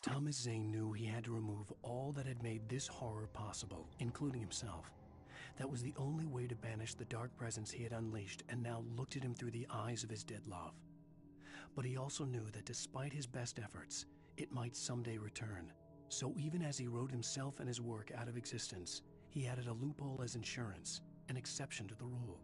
Thomas Zane knew he had to remove all that had made this horror possible, including himself. That was the only way to banish the dark presence he had unleashed and now looked at him through the eyes of his dead love. But he also knew that despite his best efforts, it might someday return. So even as he wrote himself and his work out of existence, he added a loophole as insurance, an exception to the rule.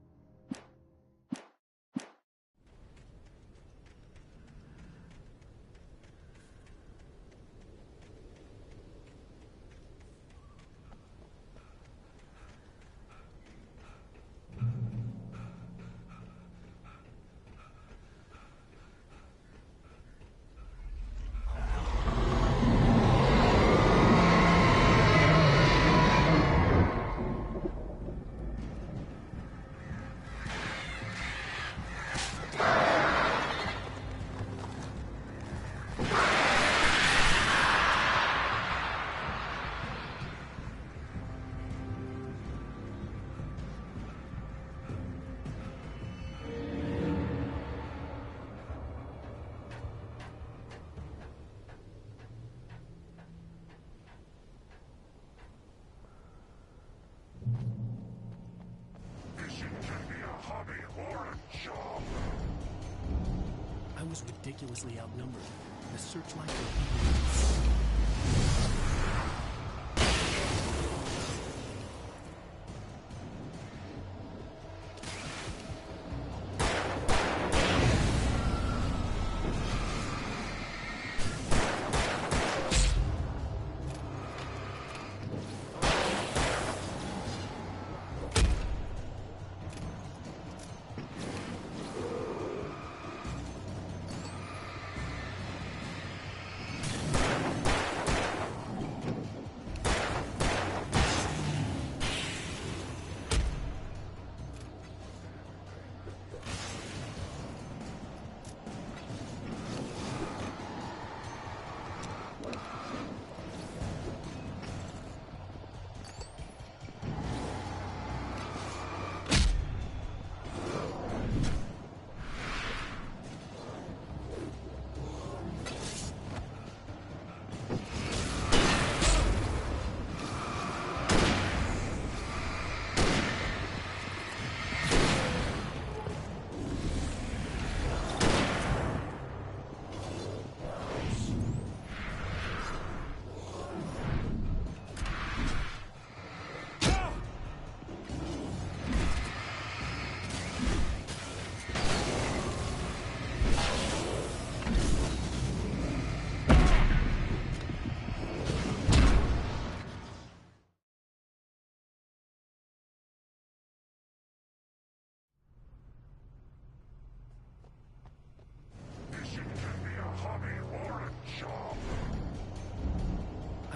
I was ridiculously outnumbered. The searchlight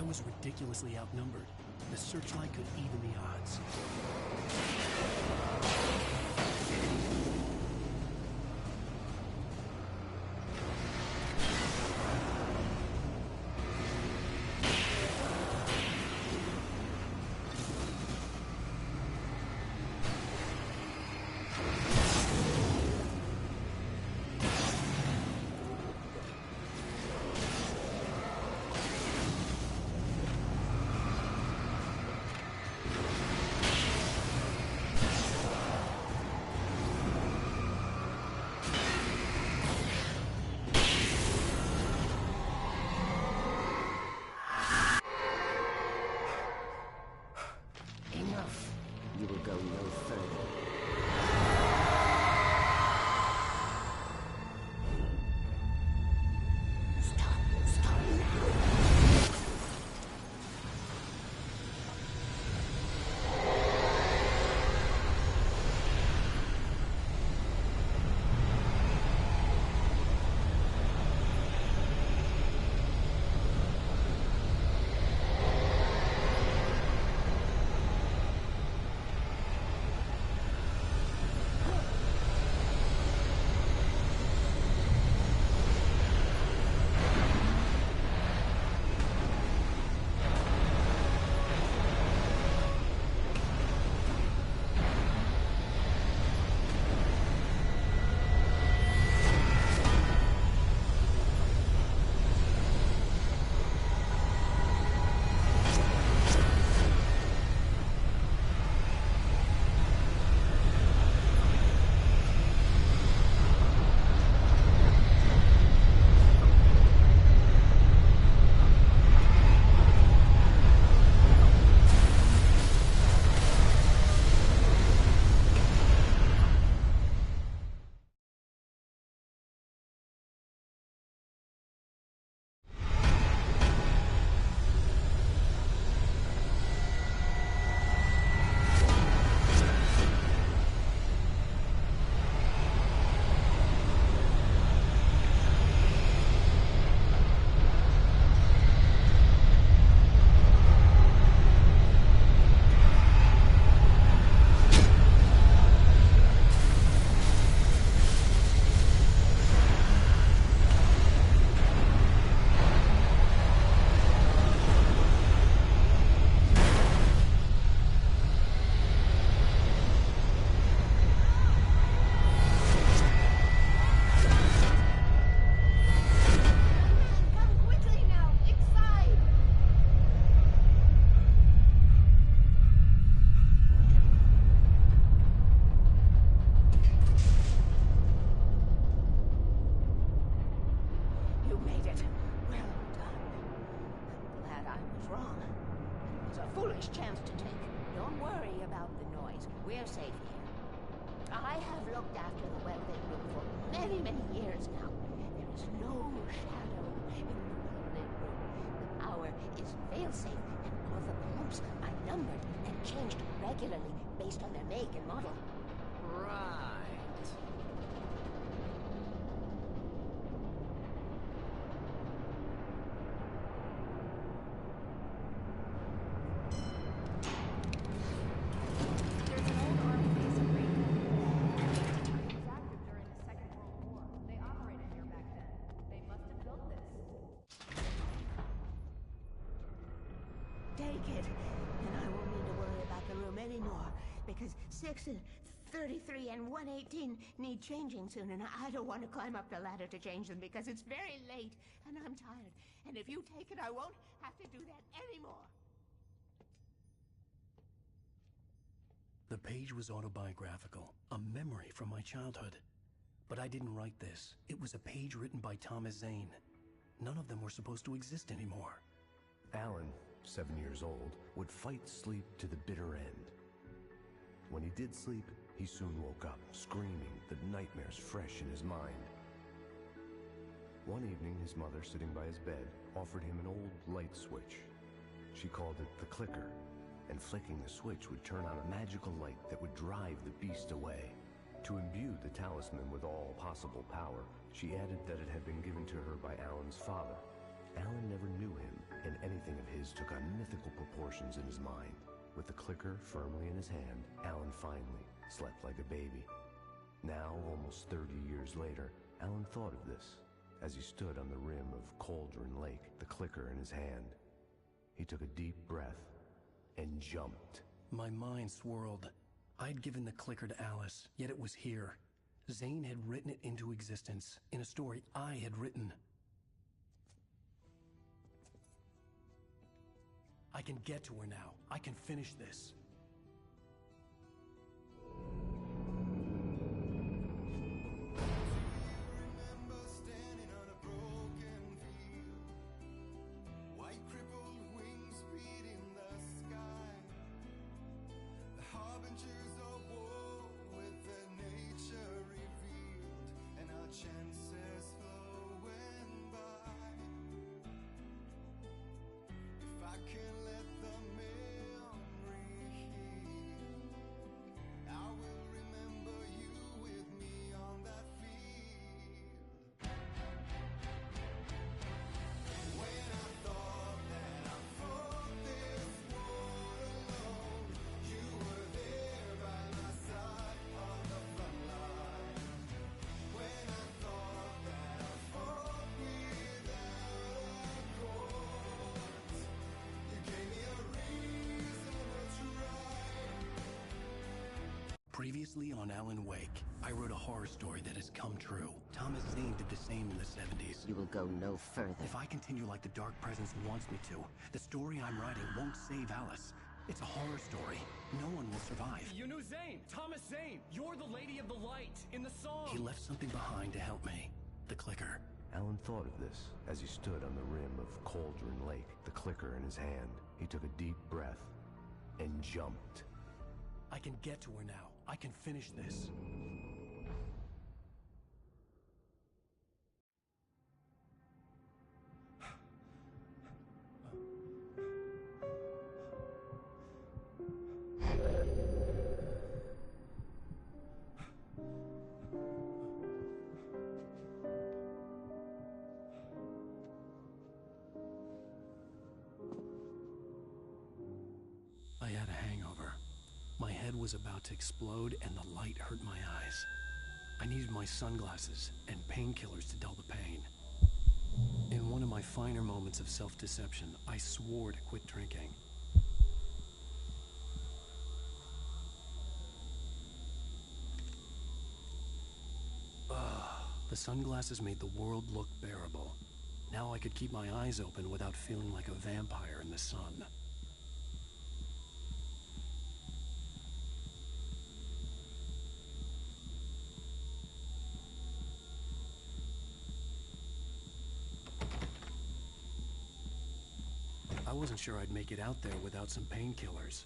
I was ridiculously outnumbered. The searchlight could even the odds. made it. Well done. I'm glad I was wrong. It was a foolish chance to take. Don't worry about the noise. We're safe here. I have looked after the well-lit room for many, many years now. There is no shadow in the well-lit room. The power is fail-safe, and all the pumps are numbered and changed regularly based on their make and model. Right. There's an old army base in Greenville. It was active during the Second World War. They operated here back then. They must have built this. Take it, and I won't need to worry about the room anymore, because 6 and 33 and 118 need changing soon, and I don't want to climb up the ladder to change them because it's very late, and I'm tired. And if you take it, I won't have to do that anymore. The page was autobiographical, a memory from my childhood. But I didn't write this. It was a page written by Thomas Zane. None of them were supposed to exist anymore. Alan, 7 years old, would fight sleep to the bitter end. When he did sleep, he soon woke up, screaming, the nightmares fresh in his mind. One evening, his mother, sitting by his bed, offered him an old light switch. She called it the clicker, and flicking the switch would turn on a magical light that would drive the beast away. To imbue the talisman with all possible power, she added that it had been given to her by Alan's father. Alan never knew him, and anything of his took on mythical proportions in his mind. With the clicker firmly in his hand, Alan finally slept like a baby. Now, almost 30 years later, Alan thought of this as he stood on the rim of Cauldron Lake, the clicker in his hand. He took a deep breath and jumped. My mind swirled. I'd given the clicker to Alice, yet it was here. Zane had written it into existence, in a story I had written. I can get to her now. I can finish this. Remember standing on a broken field, white crippled wings beating the sky, the harbingers of war with their nature revealed, and our chances flowing by. If I can let the memory heal, I will remember you with me on that field. When I thought that I fought this war alone, you were there by my side on the front line. When I thought that I fought without a cause, you gave me a reason to try. Previously on Alan Wake, I wrote a horror story that has come true. Thomas Zane did the same in the 70s. You will go no further. If I continue like the Dark Presence wants me to, the story I'm writing won't save Alice. It's a horror story. No one will survive. You knew Zane! Thomas Zane! You're the Lady of the Light in the song! He left something behind to help me. The clicker. Alan thought of this as he stood on the rim of Cauldron Lake, the clicker in his hand. He took a deep breath and jumped. I can get to her now. I can finish this. I had a hangover. My head was about to explode and the light hurt my eyes. I needed my sunglasses and painkillers to dull the pain. In one of my finer moments of self-deception, I swore to quit drinking. The sunglasses made the world look bearable. Now I could keep my eyes open without feeling like a vampire in the sun. I wasn't sure I'd make it out there without some painkillers.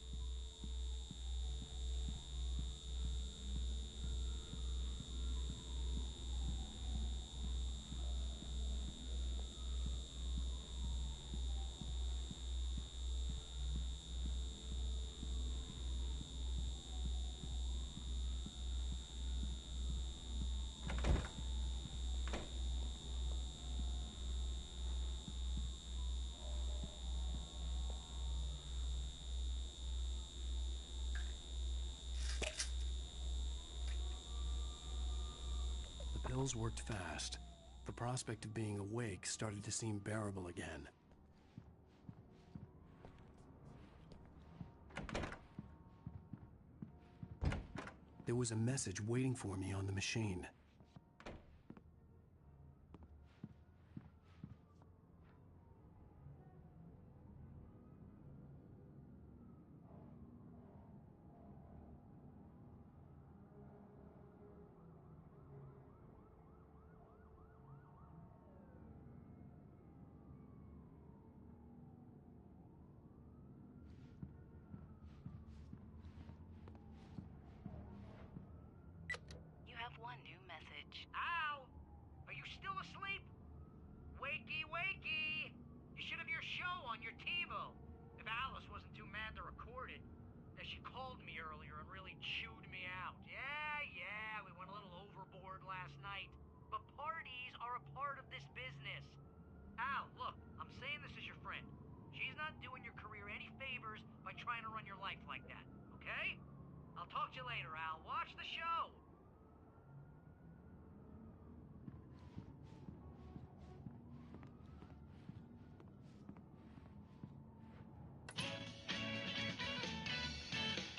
The pills worked fast. The prospect of being awake started to seem bearable again. There was a message waiting for me on the machine. You have one new message. Al! Are you still asleep? Wakey, wakey! You should have your show on your TiVo. If Alice wasn't too mad to record it. She called me earlier and really chewed me out. Yeah, we went a little overboard last night. But parties are a part of this business. Al, look, I'm saying this as your friend. She's not doing your career any favors by trying to run your life like that, okay? I'll talk to you later, Al. Watch the show.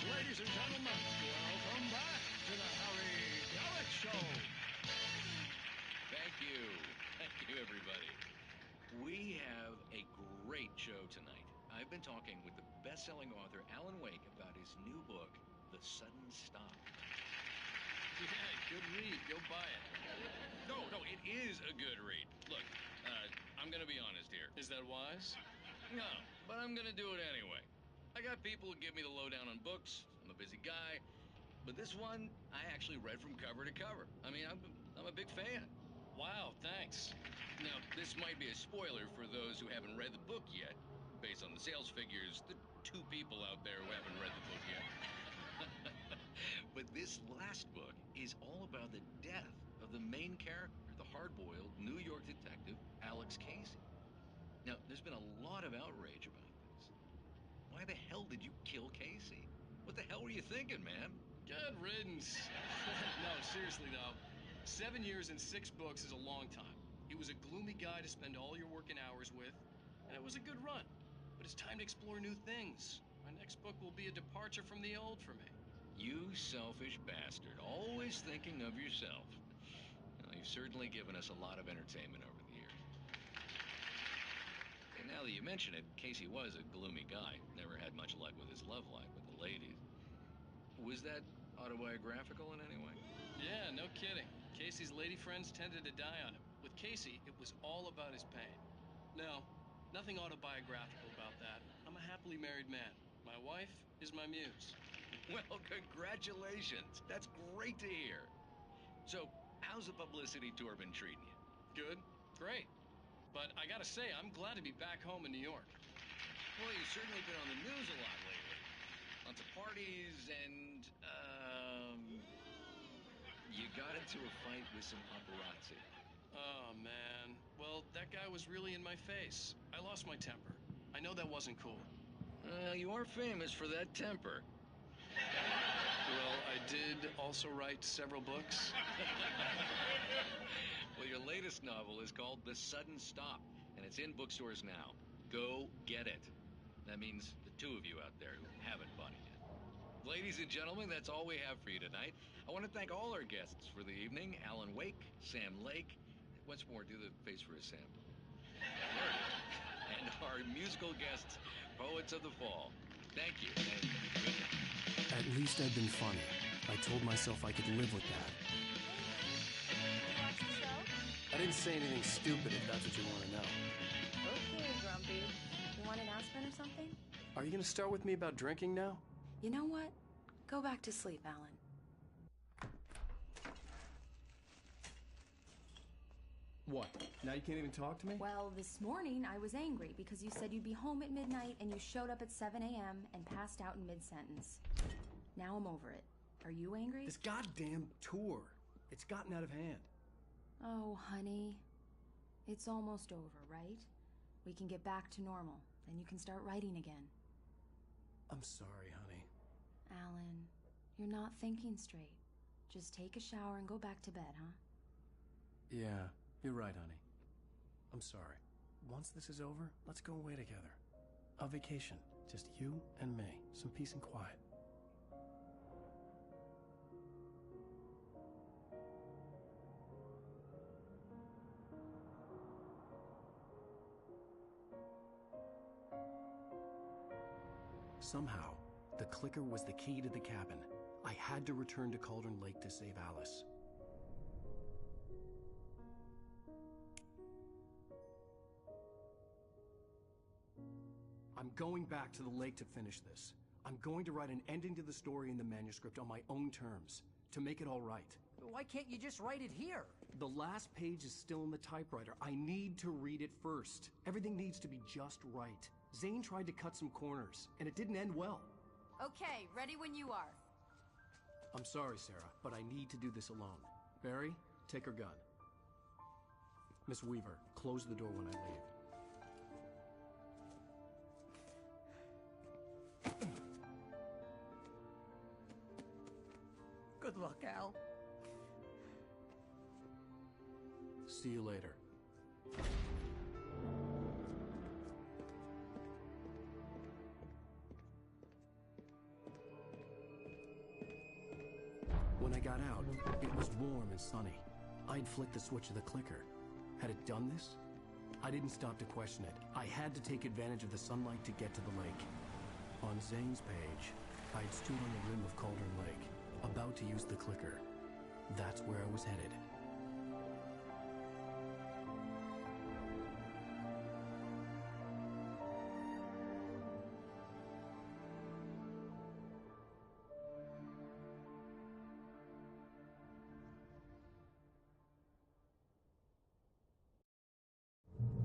Ladies and gentlemen, welcome back to the Harry Garrett Show. Thank you. Thank you, everybody. We have a great show tonight. I've been talking with the best-selling author Alan Wake about his new book, The Sudden Stop. Yeah, good read. Go buy it. No, it is a good read. Look, I'm going to be honest here. Is that wise? No, but I'm going to do it anyway. I got people who give me the lowdown on books. I'm a busy guy. But this one, I actually read from cover to cover. I mean, I'm a big fan. Wow, thanks. Now, this might be a spoiler for those who haven't read the book yet. Based on the sales figures, the 2 people out there who haven't read the book yet. But this last book is all about the death of the main character, the hard-boiled New York detective, Alex Casey. Now, there's been a lot of outrage about this. Why the hell did you kill Casey? What the hell were you thinking, man? Good riddance. No, seriously, though. 7 years and 6 books is a long time. He was a gloomy guy to spend all your working hours with, and it was a good run. But it's time to explore new things. My next book will be a departure from the old for me. You selfish bastard, always thinking of yourself. Well, you've certainly given us a lot of entertainment over the years. And now that you mention it, Casey was a gloomy guy. Never had much luck with his love life with the ladies. Was that autobiographical in any way? Yeah, no kidding. Casey's lady friends tended to die on him. With Casey, it was all about his pain. No, nothing autobiographical about that. I'm a happily married man. My wife is my muse. Well, congratulations. That's great to hear. So, how's the publicity tour been treating you? Good, great. But I gotta say, I'm glad to be back home in New York. Well, you've certainly been on the news a lot lately. Lots of parties and, you got into a fight with some paparazzi. Oh, man. Well, that guy was really in my face. I lost my temper. I know that wasn't cool. You are famous for that temper. Well, I did also write several books. Well, your latest novel is called The Sudden Stop, and it's in bookstores now. Go get it. That means the 2 of you out there who haven't bought it yet. Ladies and gentlemen, that's all we have for you tonight. I want to thank all our guests for the evening. Alan Wake, Sam Lake. Once more, do the face for a sample. And our musical guests, Poets of the Fall. Thank you, and good night. At least I'd been funny. I told myself I could live with that. Watch the show? I didn't say anything stupid if that's what you want to know. Okay, Grumpy. You want an aspirin or something? Are you gonna start with me about drinking now? You know what? Go back to sleep, Alan. What? Now you can't even talk to me? Well, this morning I was angry because you said you'd be home at midnight and you showed up at 7 a.m. and passed out in mid-sentence. Now I'm over it. Are you angry? This goddamn tour. It's gotten out of hand. Oh, honey. It's almost over, right? We can get back to normal. Then you can start writing again. I'm sorry, honey. Alan, you're not thinking straight. Just take a shower and go back to bed, huh? Yeah, you're right, honey. I'm sorry. Once this is over, let's go away together. A vacation. Just you and me. Some peace and quiet. Somehow, the clicker was the key to the cabin. I had to return to Cauldron Lake to save Alice. I'm going back to the lake to finish this. I'm going to write an ending to the story in the manuscript on my own terms, to make it all right. Why can't you just write it here? The last page is still in the typewriter. I need to read it first. Everything needs to be just right. Zane tried to cut some corners, and it didn't end well. Okay, ready when you are. I'm sorry, Sarah, but I need to do this alone. Barry, take her gun. Miss Weaver, close the door when I leave. Good luck, Al. See you later. When I got out, it was warm and sunny. I'd flicked the switch of the clicker. Had it done this? I didn't stop to question it. I had to take advantage of the sunlight to get to the lake. On Zane's page, I'd stood on the rim of Cauldron Lake, about to use the clicker. That's where I was headed.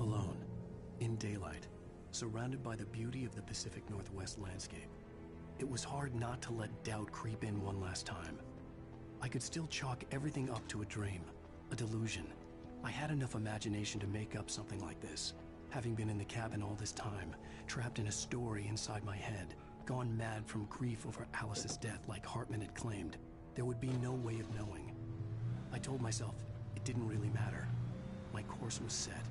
Alone, in daylight, surrounded by the beauty of the Pacific Northwest landscape. It was hard not to let doubt creep in one last time. I could still chalk everything up to a dream, a delusion. I had enough imagination to make up something like this, having been in the cabin all this time, trapped in a story inside my head, gone mad from grief over Alice's death like Hartman had claimed. There would be no way of knowing. I told myself it didn't really matter. My course was set.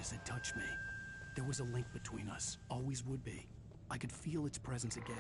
Had touched me. There was a link between us, always would be. I could feel its presence again.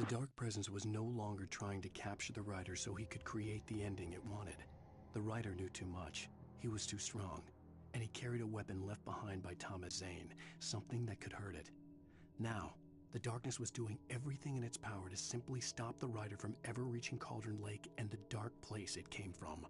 The Dark Presence was no longer trying to capture the Rider so he could create the ending it wanted. The Rider knew too much. He was too strong. And he carried a weapon left behind by Thomas Zane, something that could hurt it. Now, the darkness was doing everything in its power to simply stop the Rider from ever reaching Cauldron Lake and the dark place it came from.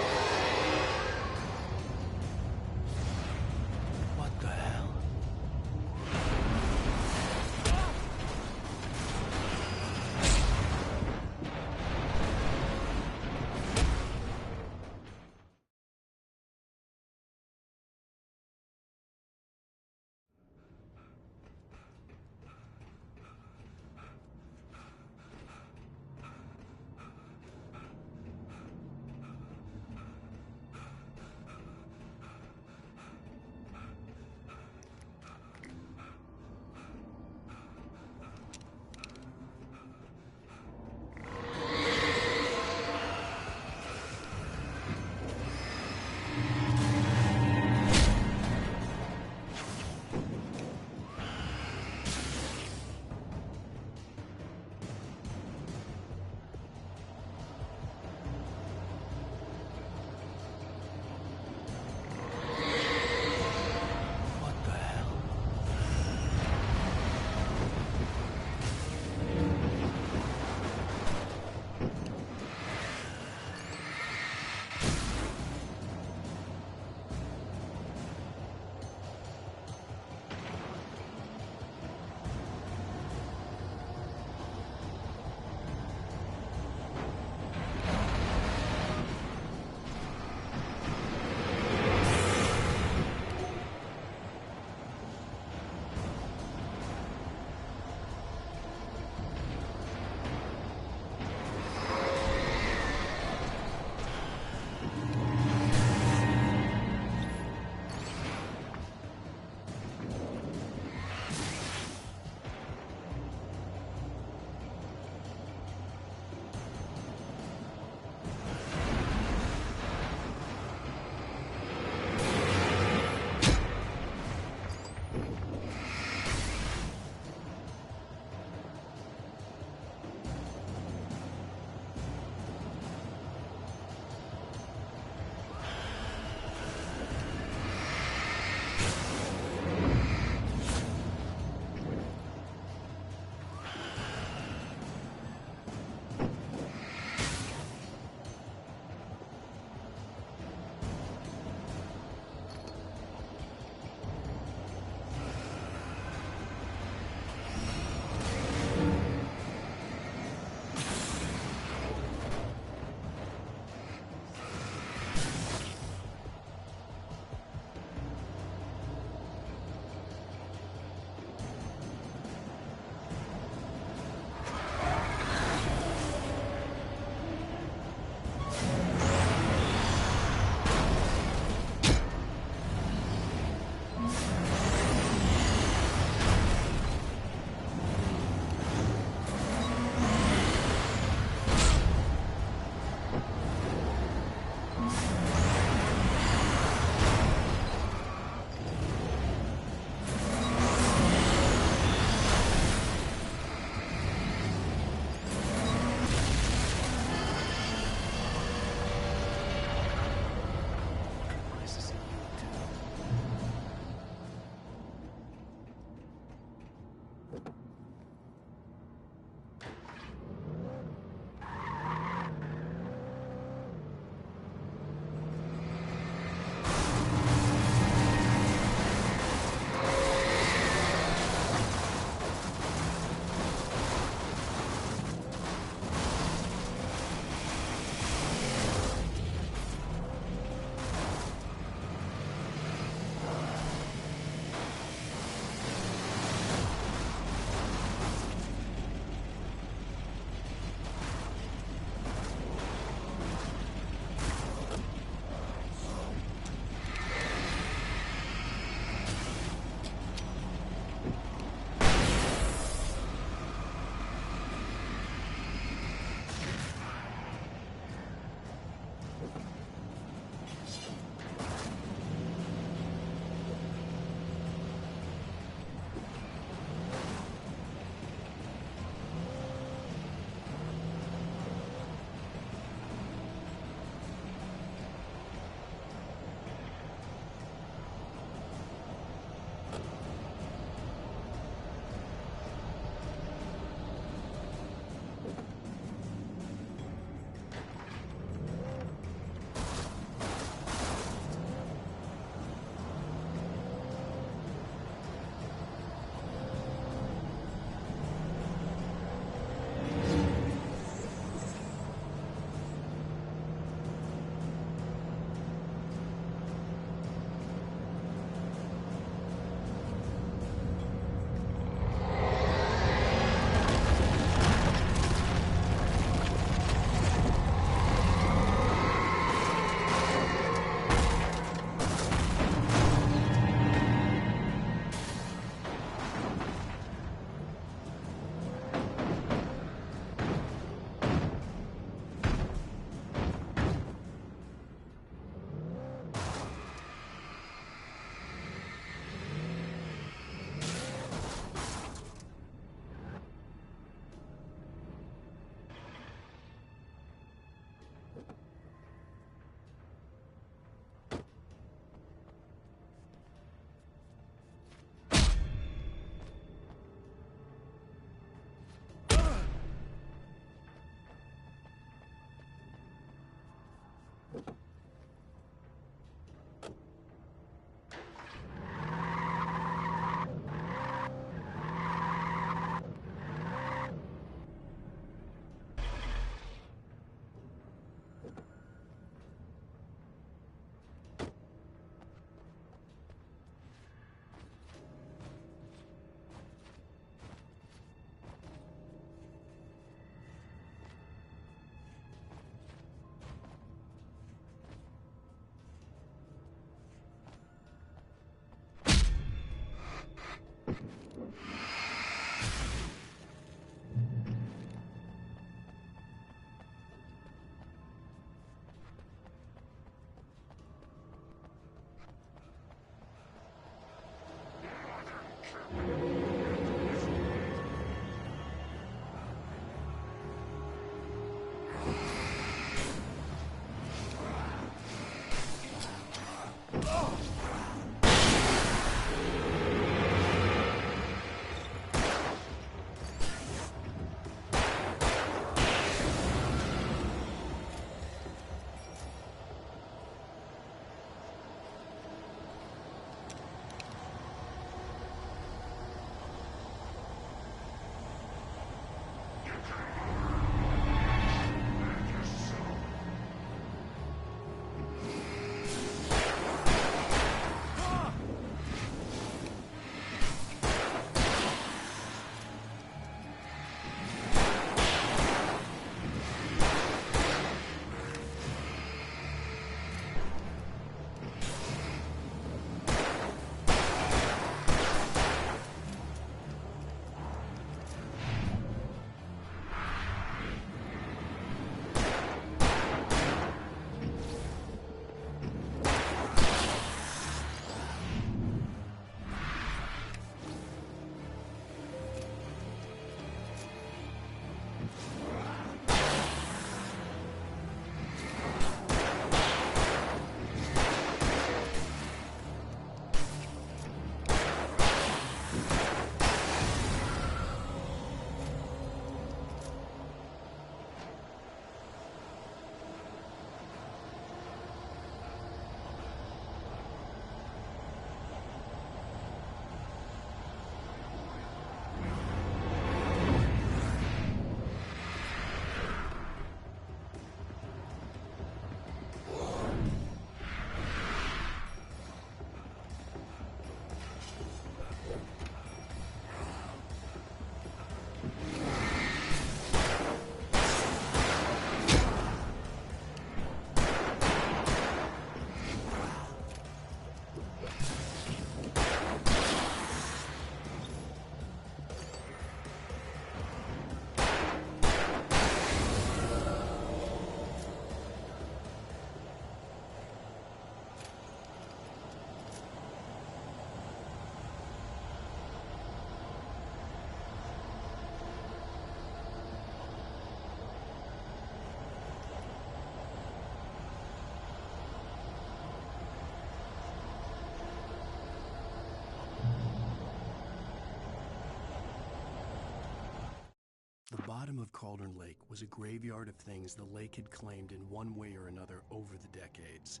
The bottom of Cauldron Lake was a graveyard of things the lake had claimed in one way or another over the decades.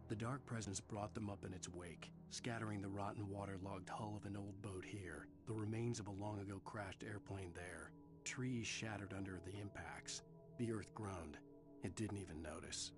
The Dark Presence brought them up in its wake, scattering the rotten waterlogged hull of an old boat here, the remains of a long-ago crashed airplane there, trees shattered under the impacts. The earth groaned. It didn't even notice.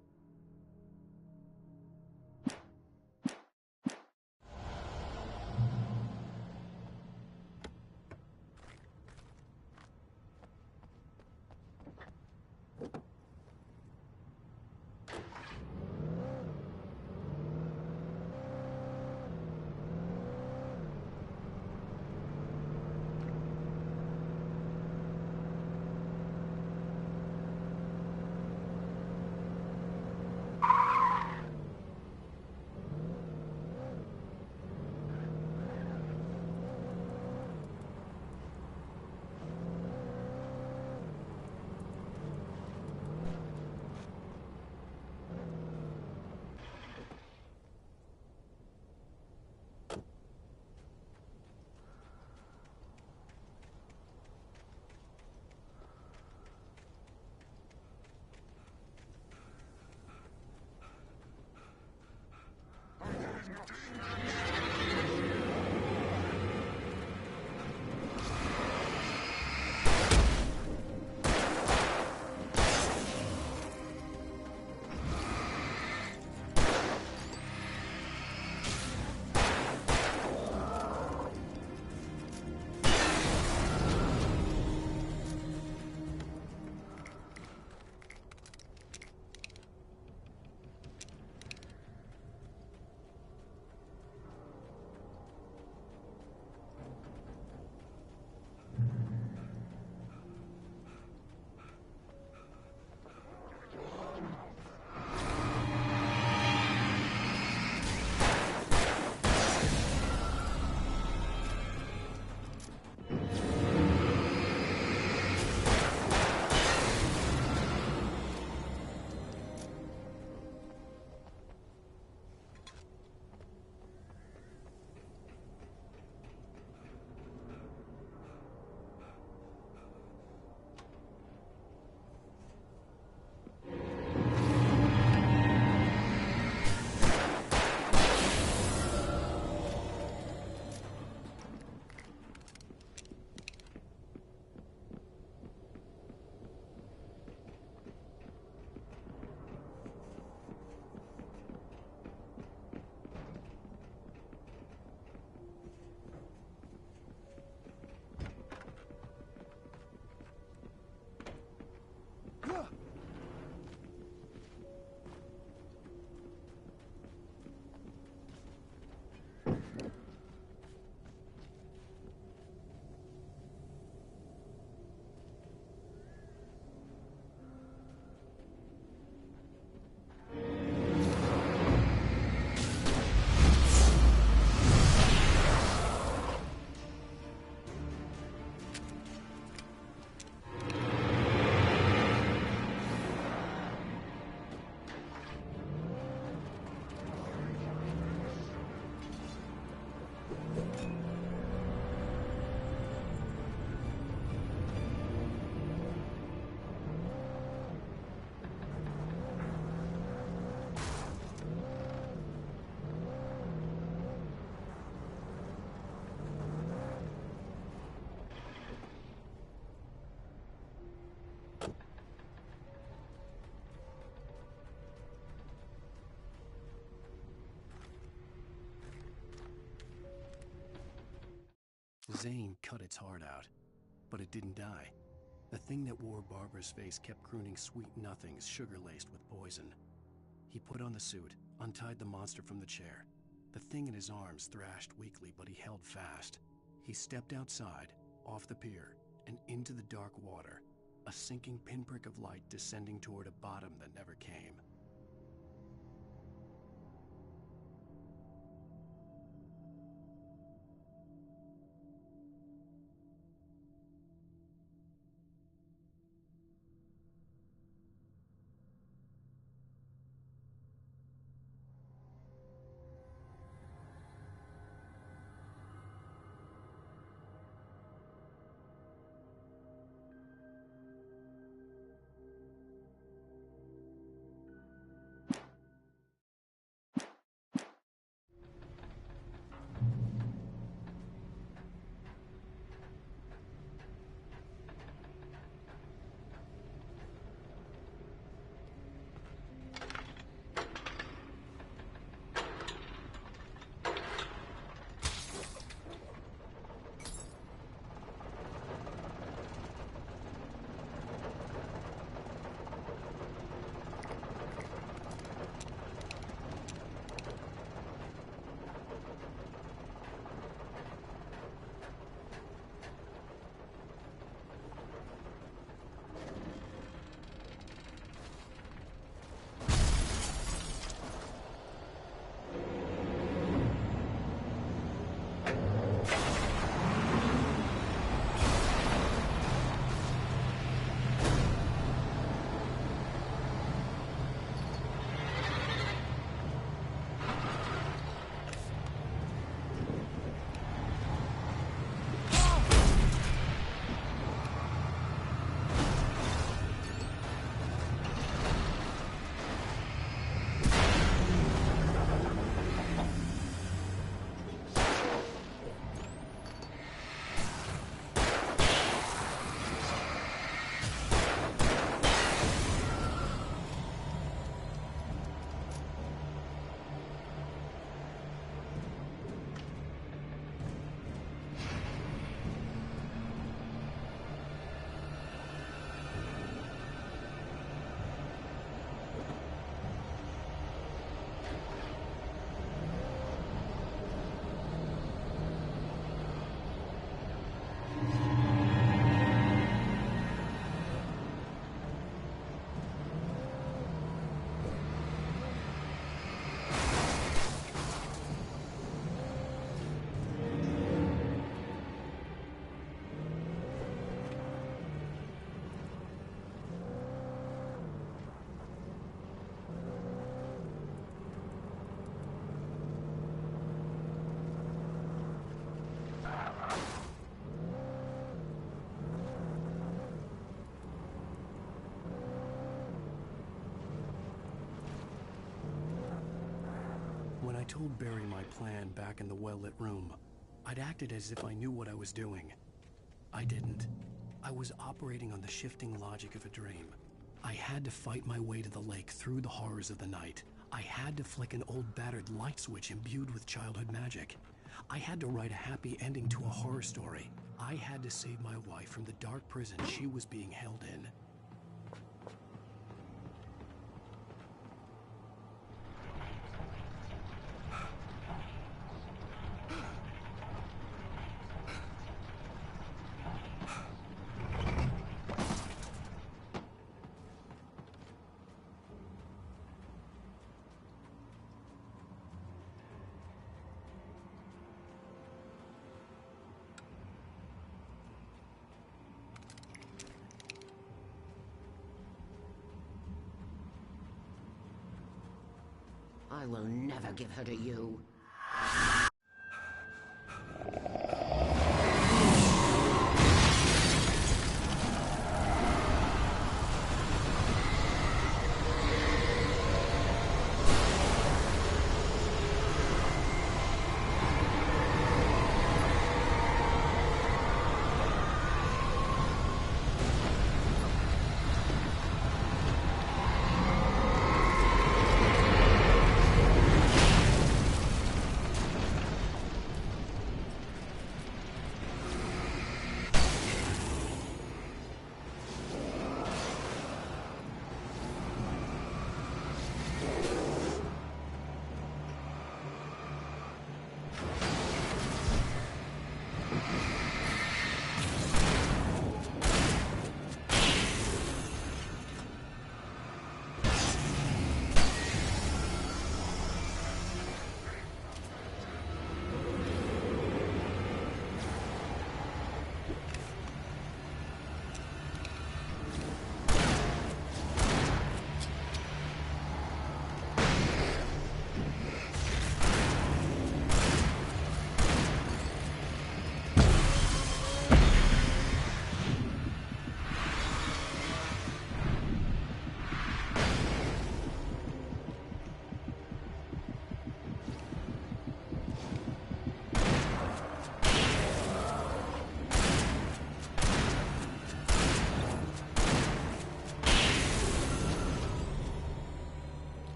Zane cut its heart out, but it didn't die. The thing that wore Barbara's face kept crooning sweet nothings sugar-laced with poison. He put on the suit, untied the monster from the chair. The thing in his arms thrashed weakly, but he held fast. He stepped outside, off the pier, and into the dark water, a sinking pinprick of light descending toward a bottom that never came. When I told Barry my plan back in the well-lit room, I'd acted as if I knew what I was doing. I didn't. I was operating on the shifting logic of a dream. I had to fight my way to the lake through the horrors of the night. I had to flick an old battered light switch imbued with childhood magic. I had to write a happy ending to a horror story. I had to save my wife from the dark prison she was being held in. I will never give her to you.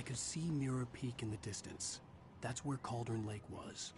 could see Mirror Peak in the distance. That's where Cauldron Lake was.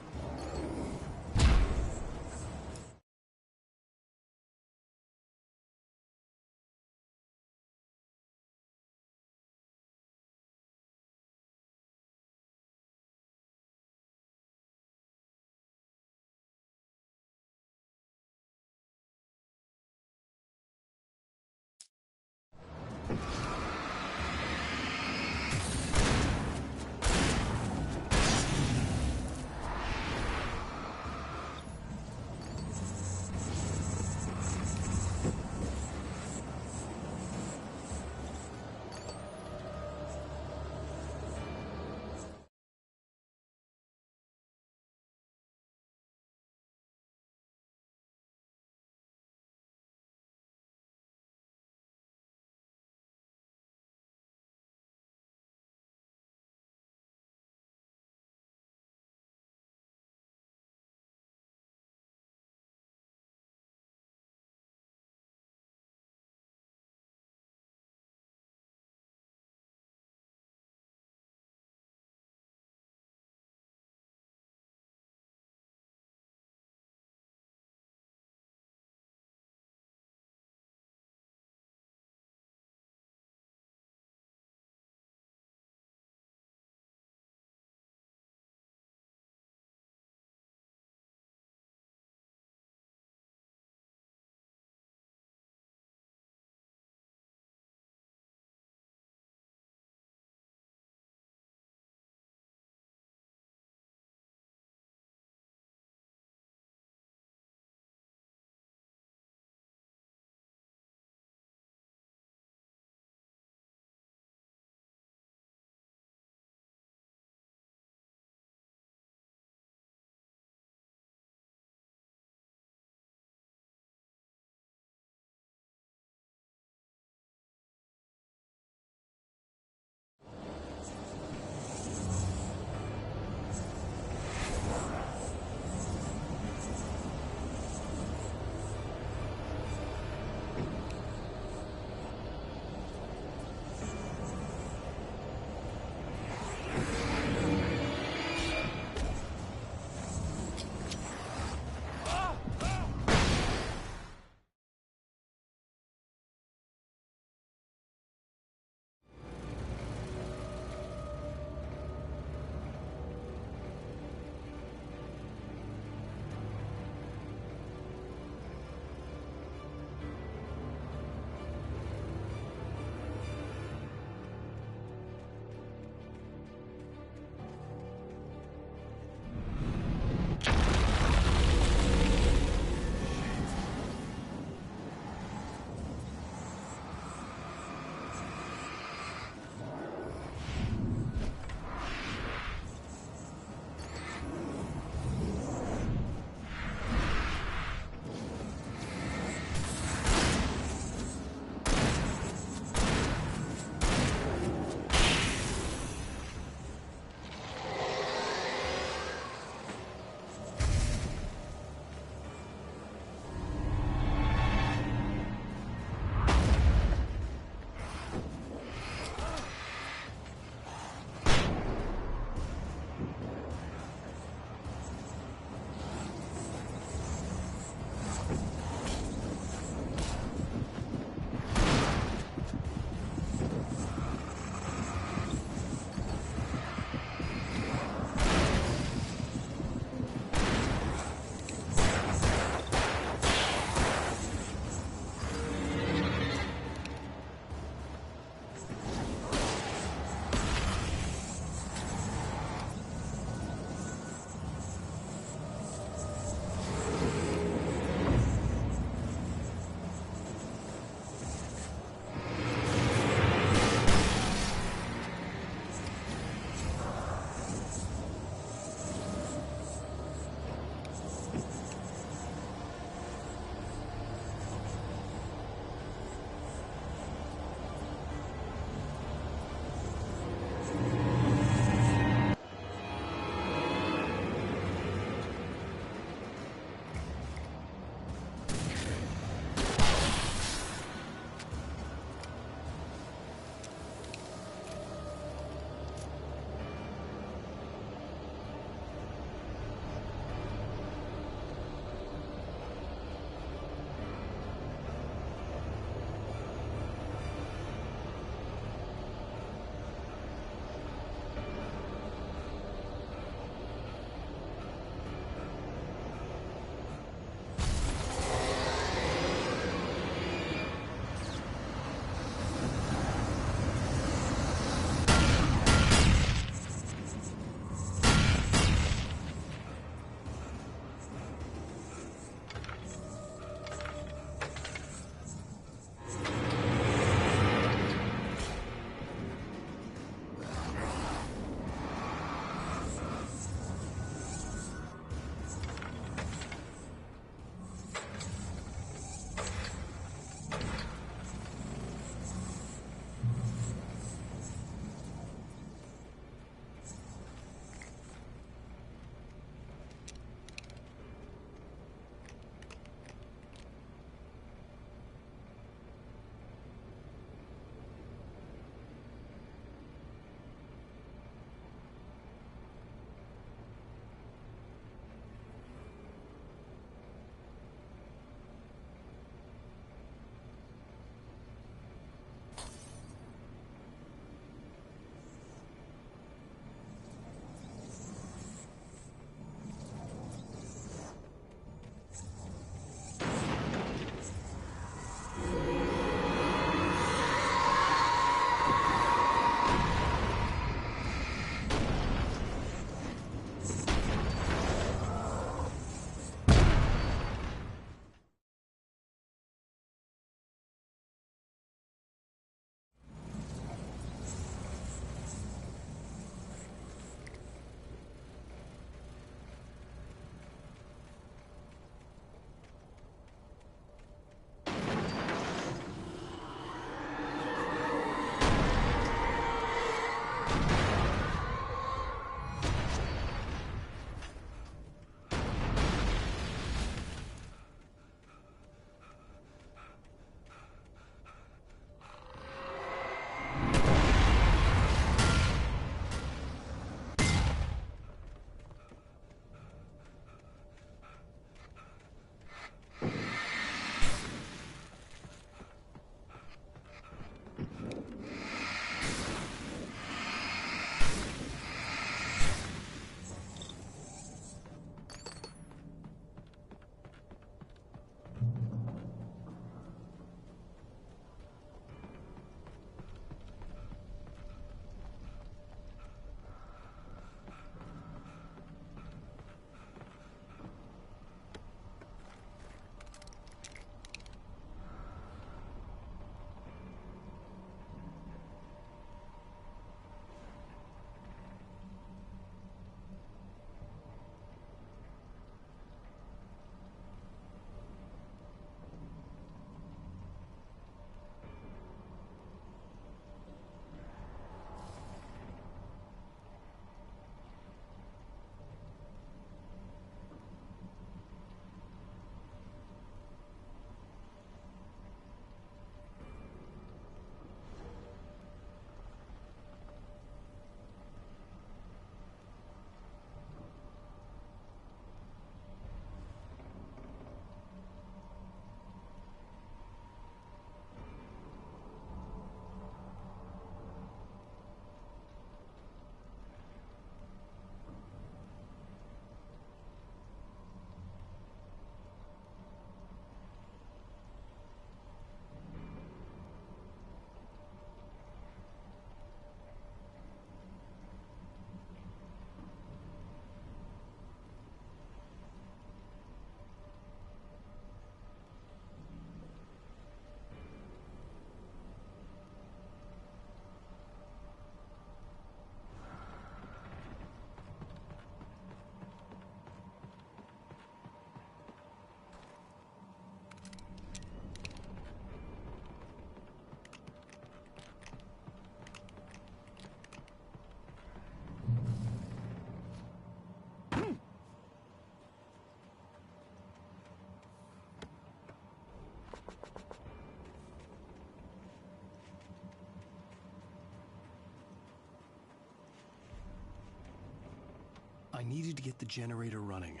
needed to get the generator running.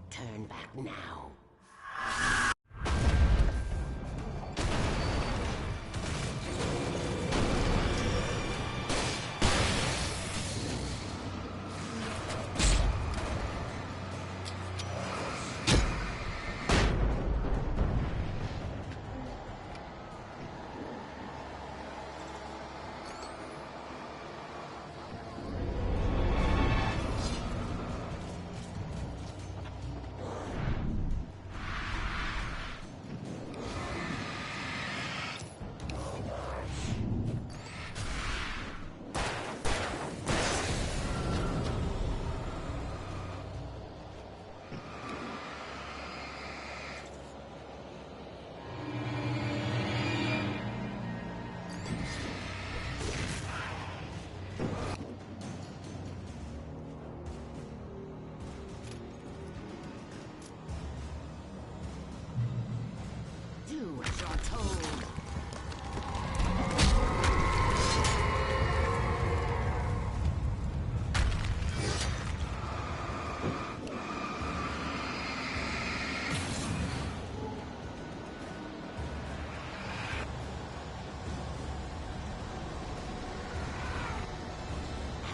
Turn back now. Do as you're told.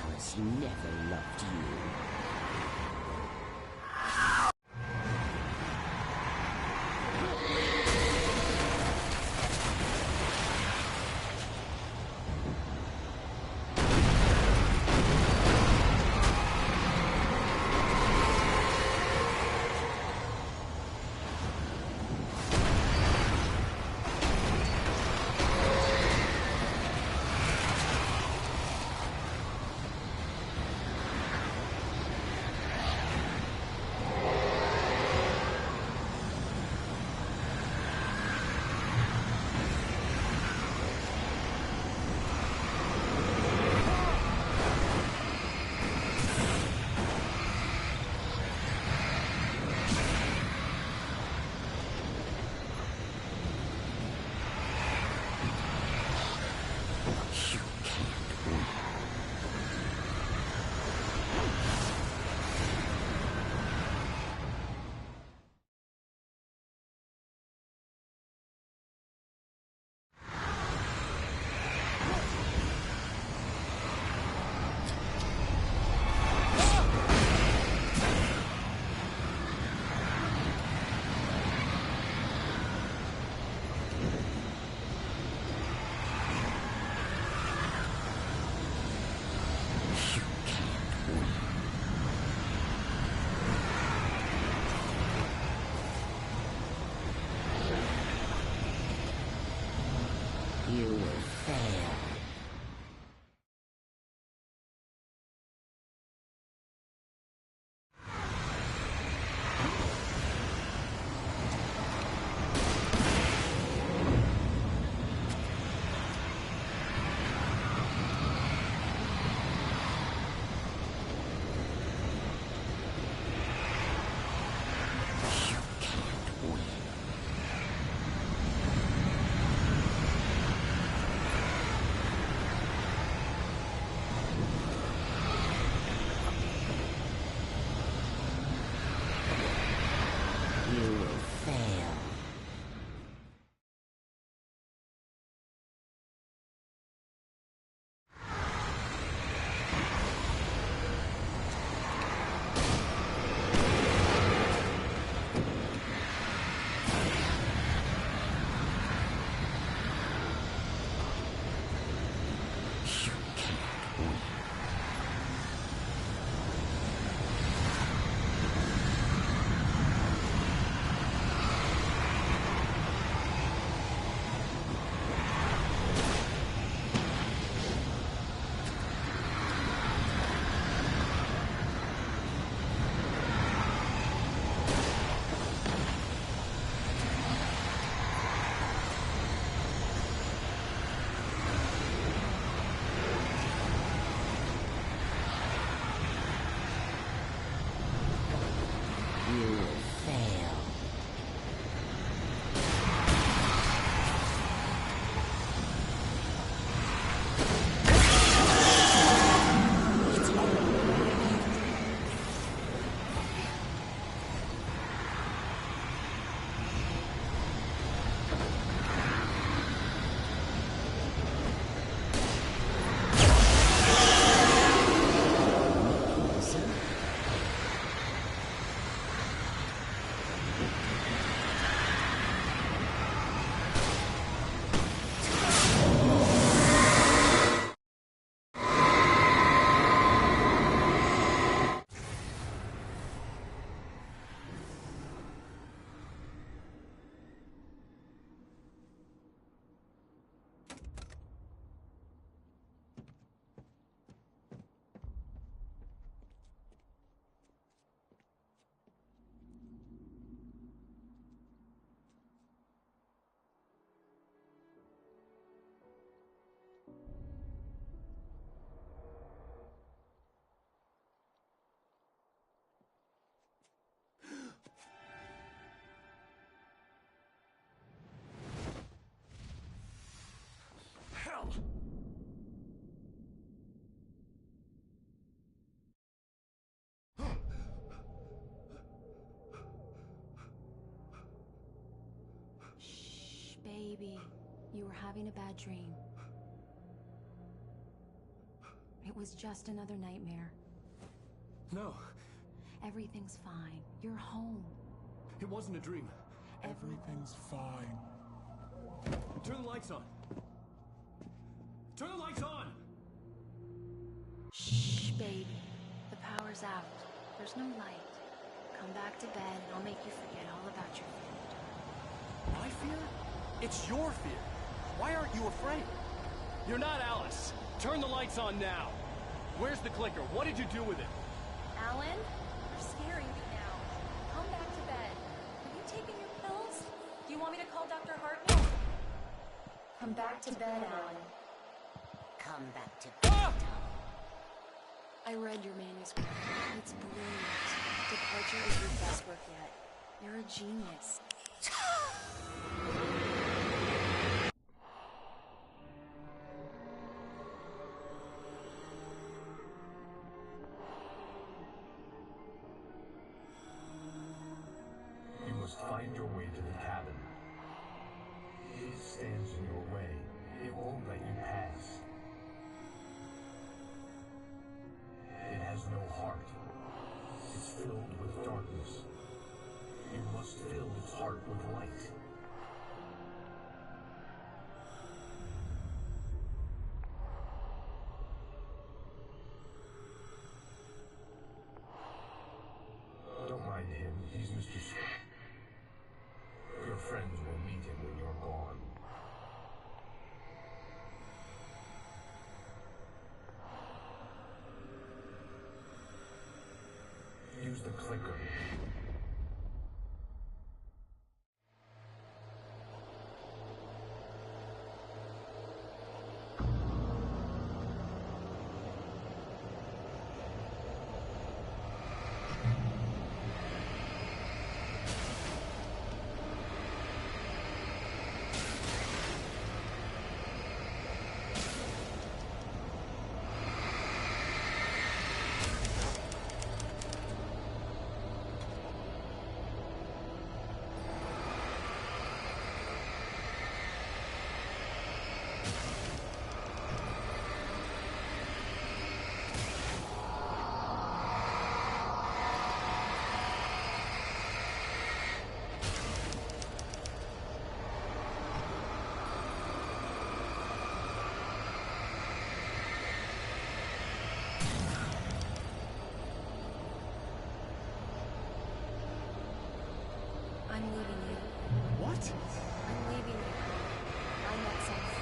Alice never loved you. You will fail. Baby, you were having a bad dream. It was just another nightmare. No, Everything's fine. You're home. it wasn't a dream. Everything's fine. Turn the lights on. Turn the lights on! Shh, baby. The power's out. There's no light. Come back to bed and I'll make you forget all about your fear. My fear? It's your fear. Why aren't you afraid? You're not Alice. Turn the lights on now. Where's the clicker? What did you do with it? Alan, you're scaring me now. Come back to bed. Have you taken your pills? Do you want me to call Dr. Hartman? Come back to bed, Alan. Come back to Ah! I read your manuscript. It's brilliant. Departure is your best work yet. You're a genius. You must find your way to the cabin. It stands in your way. It won't let you pass. It has no heart. It's filled with darkness. You must fill its heart with light. Don't mind him. He's Mr. Swift. Your friends will meet him when you're gone. Use the clicker. I'm leaving you. What? I'm leaving you. I met someone.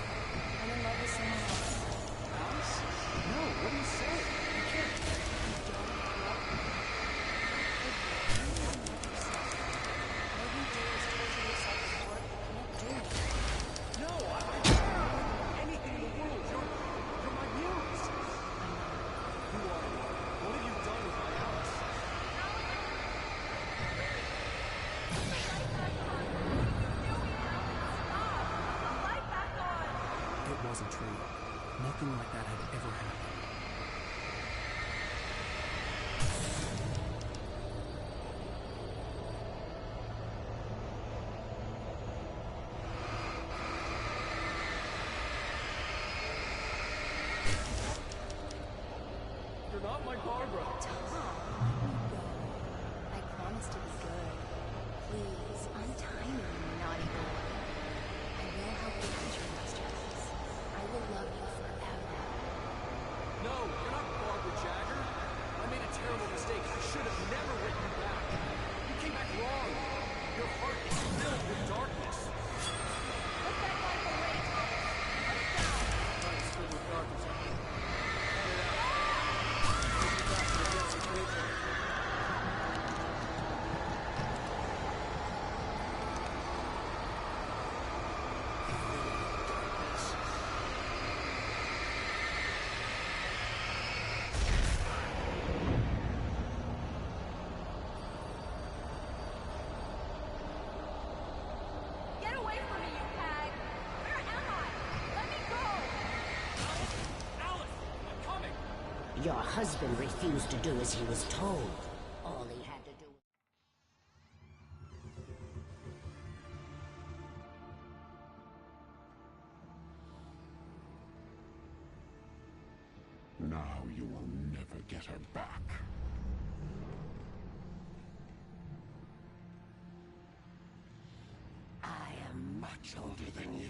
I'm in love with someone else. Alice? No, what are you saying? You can't. You don't love me. You really love yourself. All you do is torture yourself at work. You can't do it. No, I can't do anything in the world. You're my muse. You are. What have you done with my Alice? It wasn't true. Nothing like that had ever happened. You're not my Barbara. Tom, let me go. I promise to be good. Please, untie me, you naughty boy. I will help you find your masterpiece. I will love you forever. No, you're not Barbara Jagger. I made a terrible mistake. I should have never written you back. You came back wrong. Your heart is filled with darkness. Put that light away, Thomas. Put it down. Heart is filled with darkness. Cut it out. Take me back to the depths of nature. Get away from me, you hag! Where am I? Let me go! Alice! I'm coming! Your husband refused to do as he was told. All he had to do. Now you will never get her back. I am much older than you.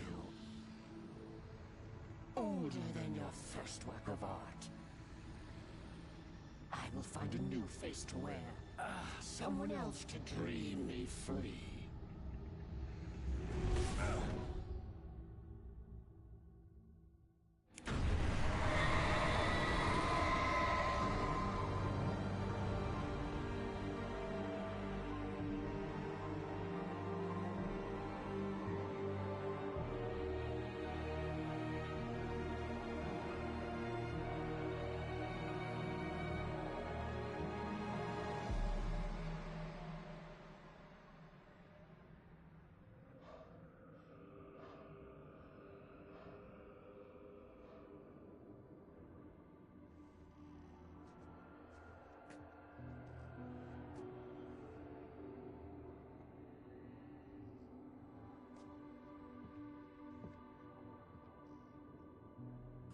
Older than your first work of art. I will find a new face to wear. Someone else to dream me free.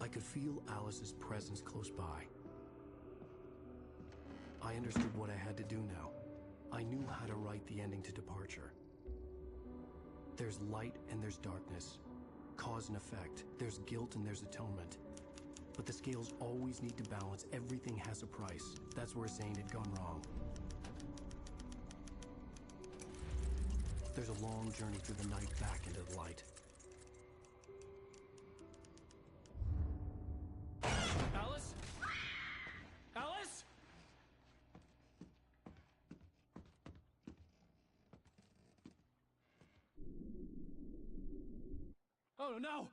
I could feel Alice's presence close by. I understood what I had to do now. I knew how to write the ending to Departure. There's light and there's darkness. Cause and effect. There's guilt and there's atonement. But the scales always need to balance. Everything has a price. That's where Zane had gone wrong. There's a long journey through the night back into the light. Alice? Alice? Oh no!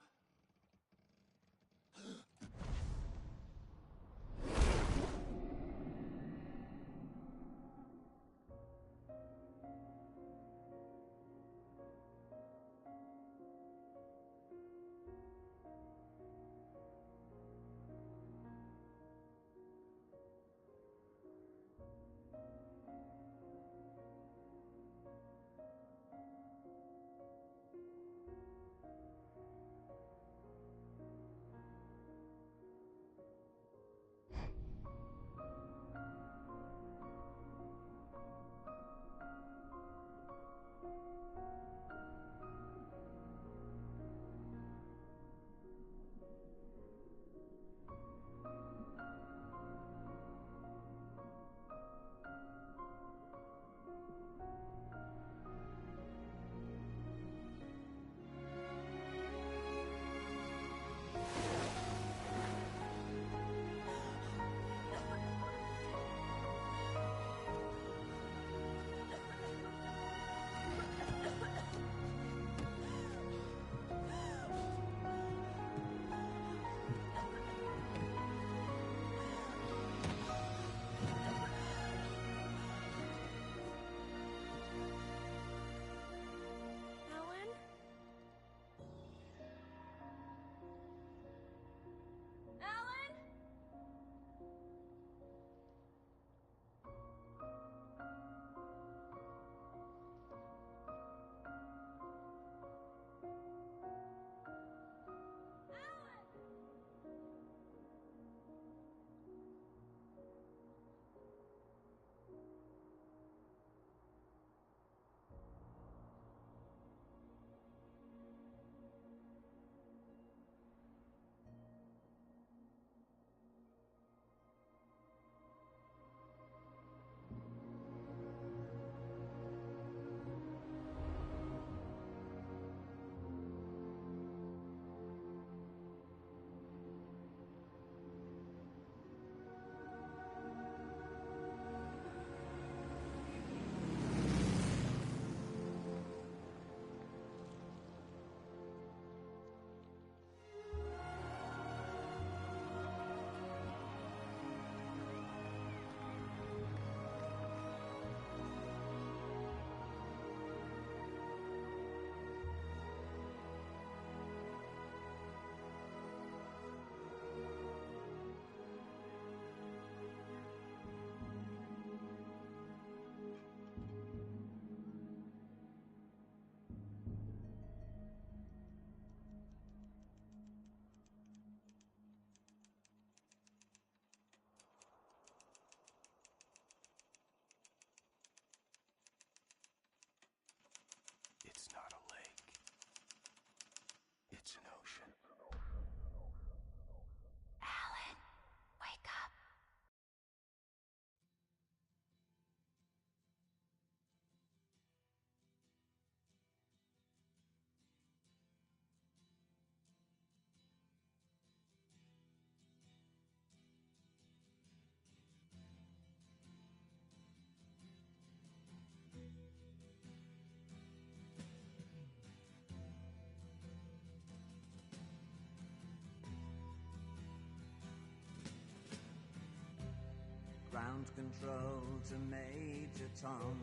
Ground control to Major Tom.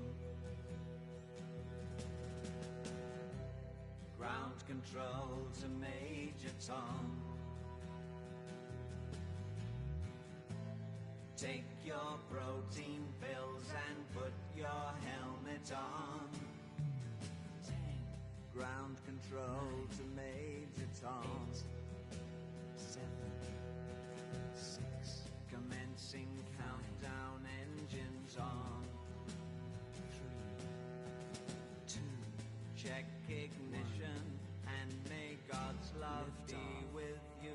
Ground control to Major Tom. Take your protein pills and put your helmet on. 10. Ground control 9, to Major Tom. 8, 7, 6. Commencing countdown, engines on. 3, 2. Check ignition 1. And may God's love be with you.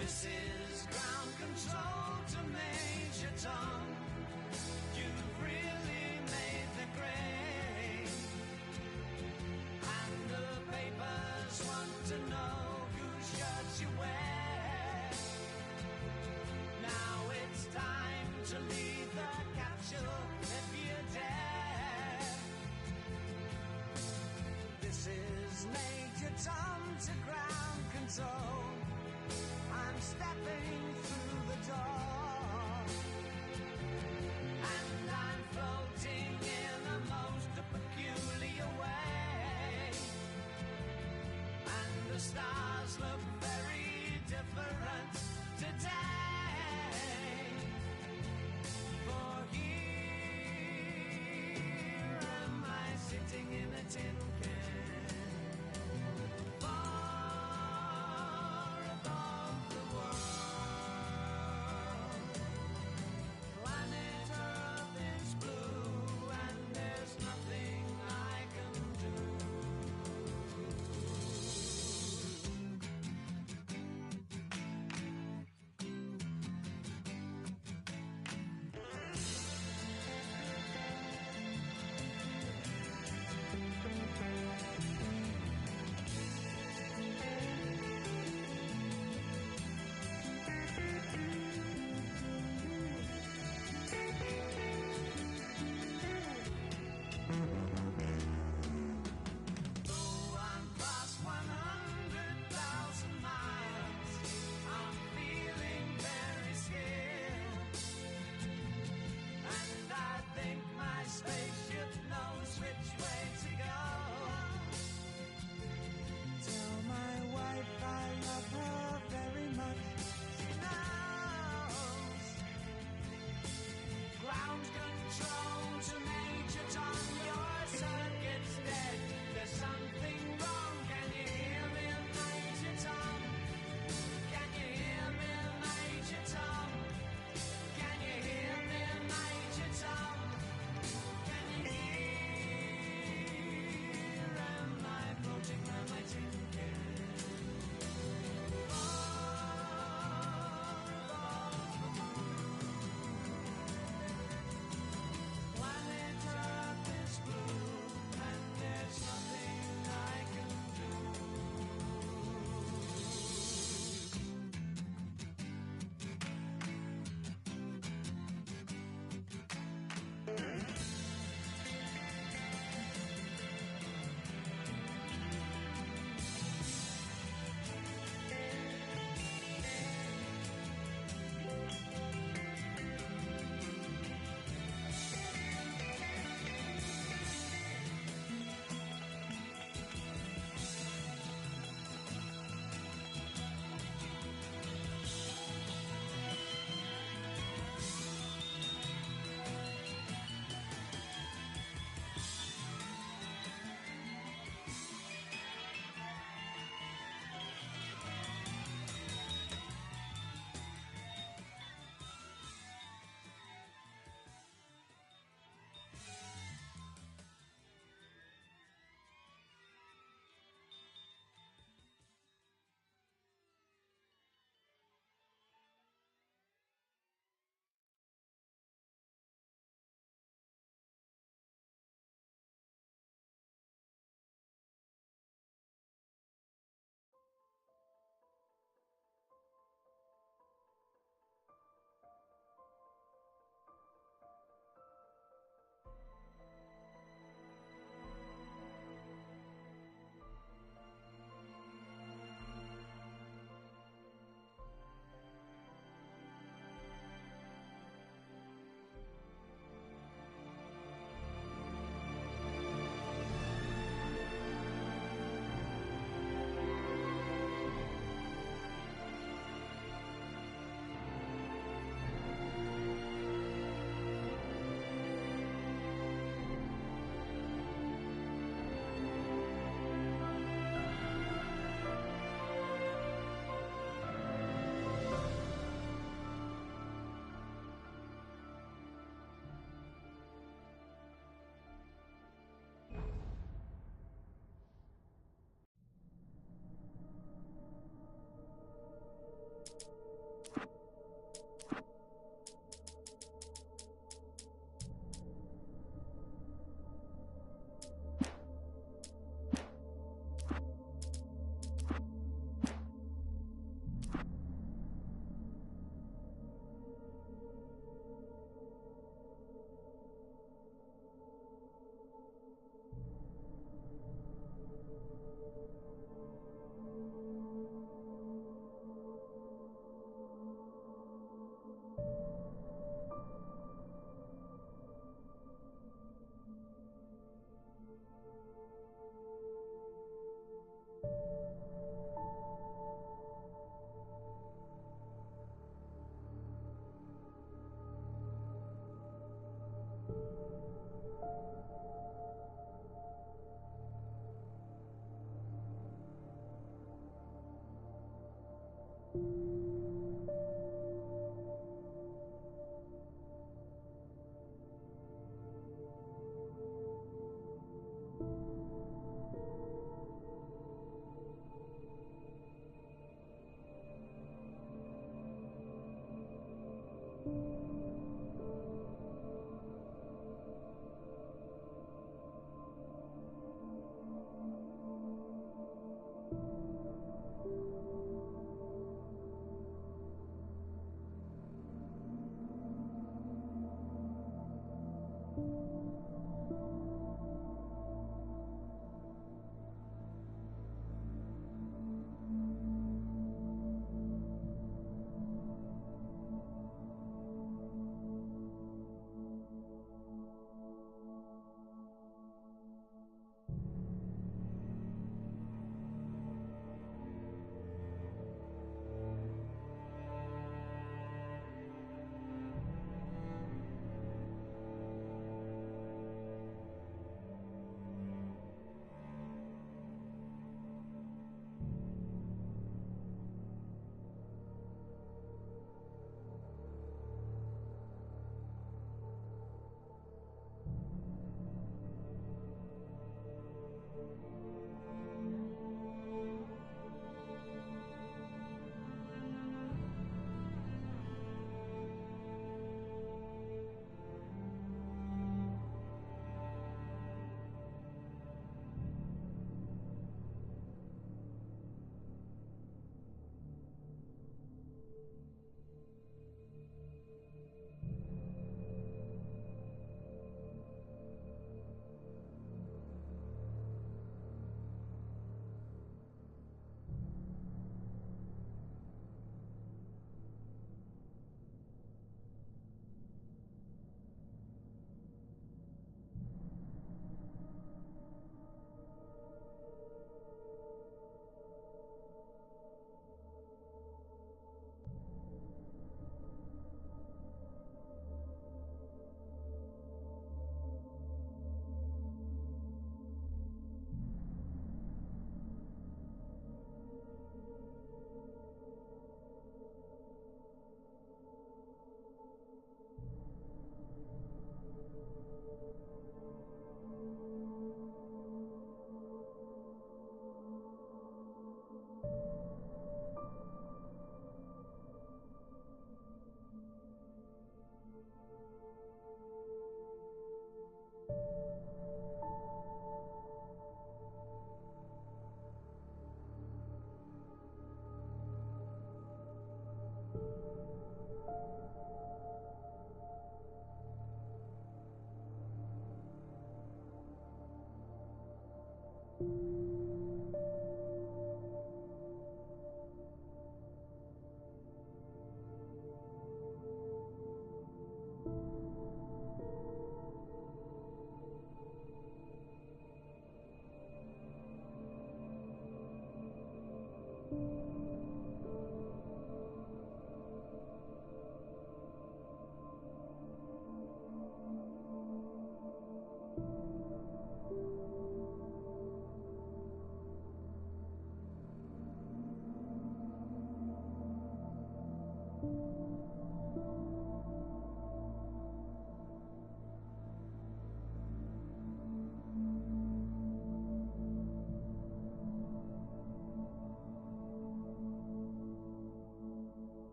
This is ground control to Major Tom. You've really made the grade. And the papers want to know whose shirts you wear.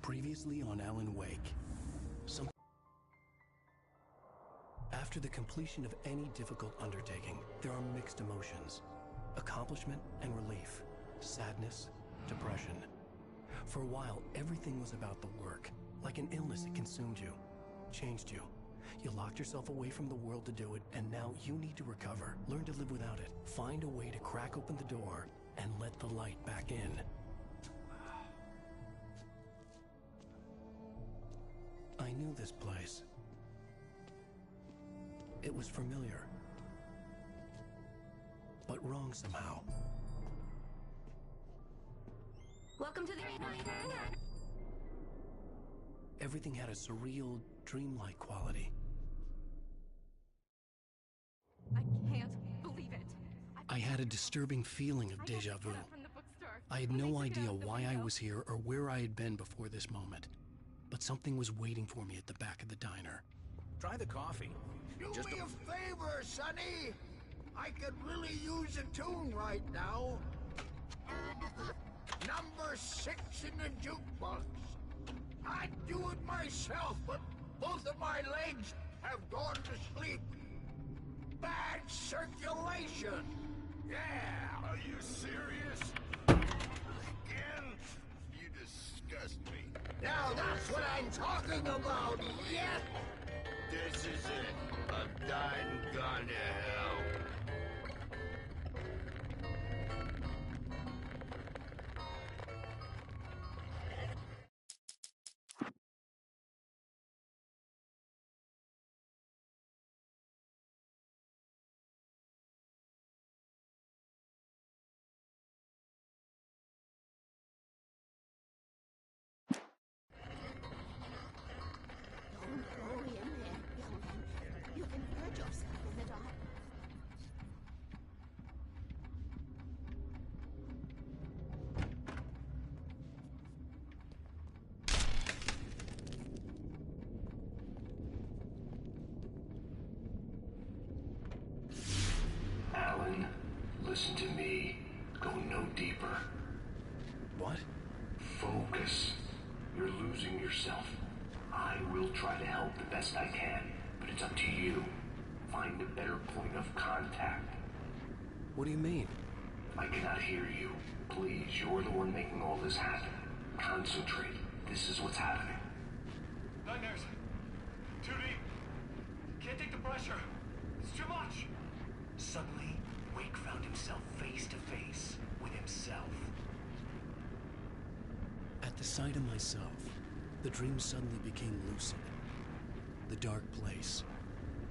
Previously on Alan Wake. After the completion of any difficult undertaking, there are mixed emotions. Accomplishment and relief. Sadness, depression. For a while, everything was about the work. Like an illness, it consumed you. Changed you. You locked yourself away from the world to do it, and now you need to recover. Learn to live without it. Find a way to crack open the door and let the light back in. I knew this place. It was familiar, but wrong somehow. Welcome to the... Everything had a surreal, dreamlike quality. I can't believe it. I had a disturbing feeling of deja vu. I had no idea why I was here or where I had been before this moment. But something was waiting for me at the back of the diner. Try the coffee. Do me a favor, Sonny. I could really use a tune right now. Number 6 in the jukebox. I'd do it myself, but both of my legs have gone to sleep. Bad circulation. Yeah. Are you serious? Again? You disgust me. Now that's what I'm talking about, yes! This is it. I've died and gone to hell. Don't go in there, young man. You can hurt yourself in the dark. Alan, listen to me. Go no deeper. What? Focus. You're losing yourself. I will try to help the best I can, but it's up to you. Find a better point of contact. What do you mean? I cannot hear you. Please, you're the one making all this happen. Concentrate. This is what's happening. Nightmares. Too deep. Can't take the pressure. It's too much. Suddenly, Wake found himself face to face with himself. At the sight of myself, the dream suddenly became lucid. The dark place.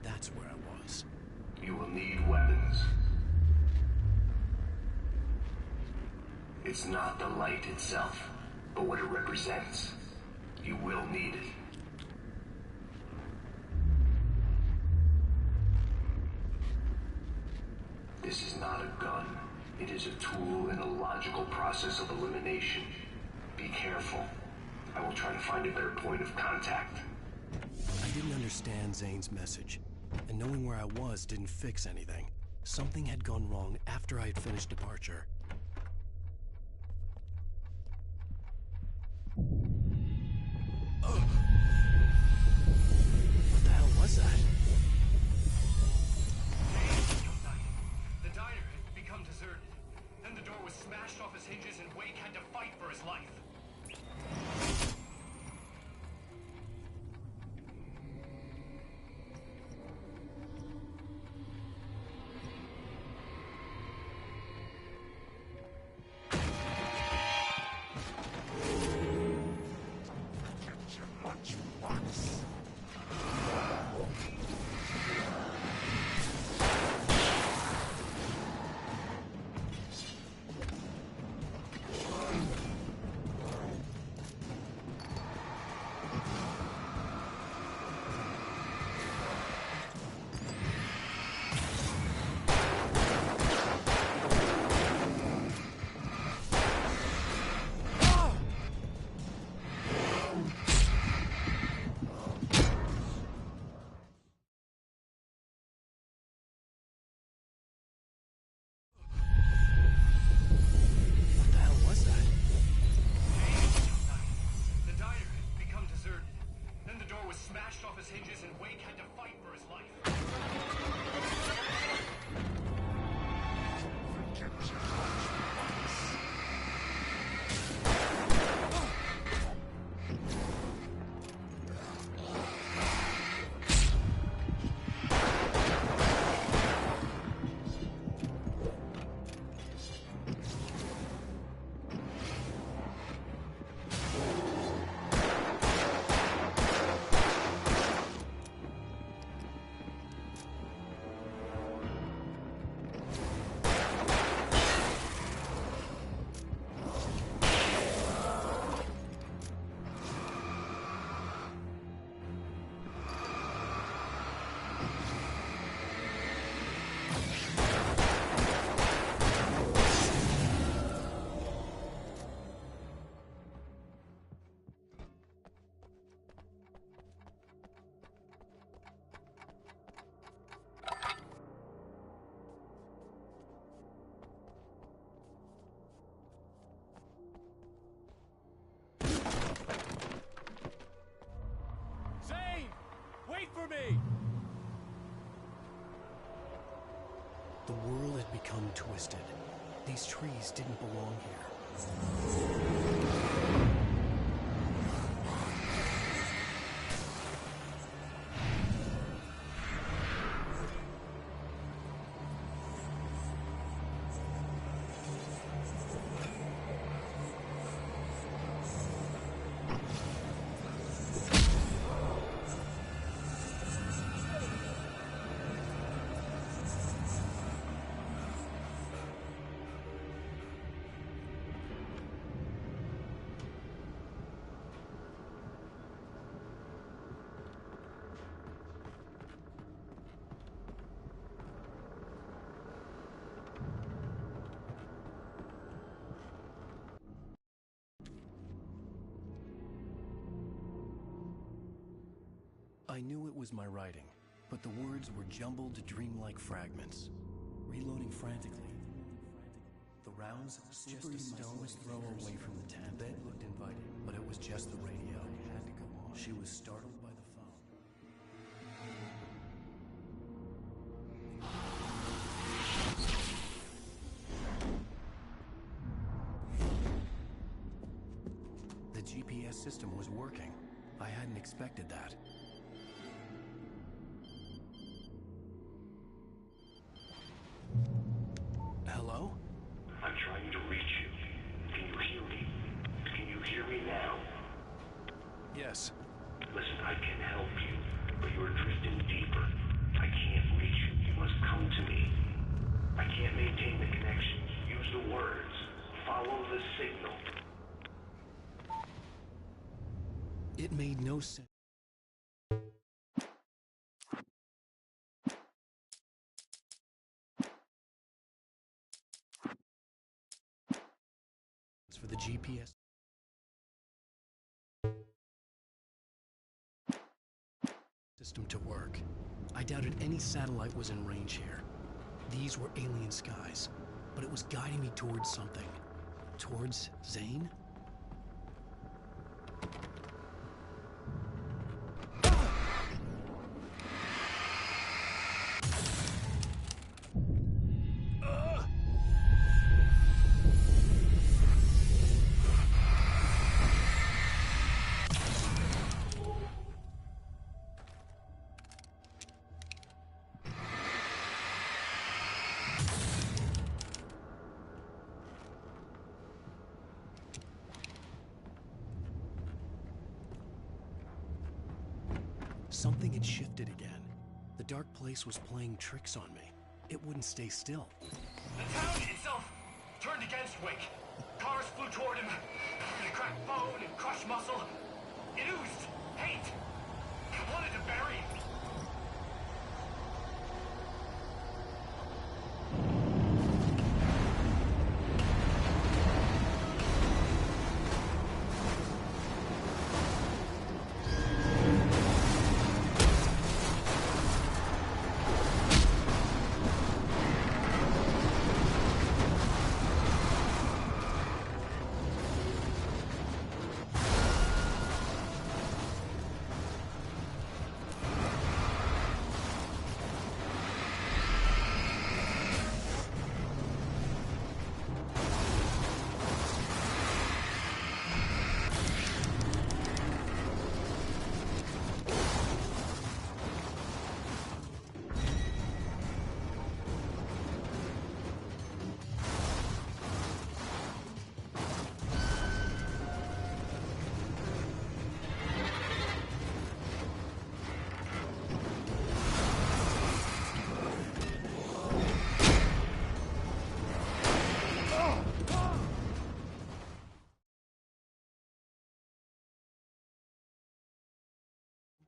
That's where I was. You will need weapons. It's not the light itself, but what it represents. You will need it. This is not a gun. It is a tool in a logical process of elimination. Be careful. I will try to find a better point of contact. I didn't understand Zane's message, and knowing where I was didn't fix anything. Something had gone wrong after I had finished departure. What the hell was that? The diner had become deserted. Then the door was smashed off its hinges and Wake had to fight for his life. twisted. These trees didn't belong here. I knew it was my writing, but the words were jumbled dreamlike fragments. Reloading frantically. The rounds just a stone's throw away from the tent. The bed looked inviting, but it was just the radio. It had to go on. She was startled by the phone. The GPS system was working. I hadn't expected that. Hello? I'm trying to reach you. Can you hear me? Can you hear me now? Yes. Listen, I can help you, but you're drifting deeper. I can't reach you. You must come to me. I can't maintain the connection. Use the words. Follow the signal. It made no sense. For the GPS system to work. I doubted any satellite was in range here. These were alien skies, but it was guiding me towards something. Towards Zane? Something had shifted again. The dark place was playing tricks on me. It wouldn't stay still. The town itself turned against Wake. Cars flew toward him. It cracked bone and crushed muscle. It oozed hate. I wanted to bury him.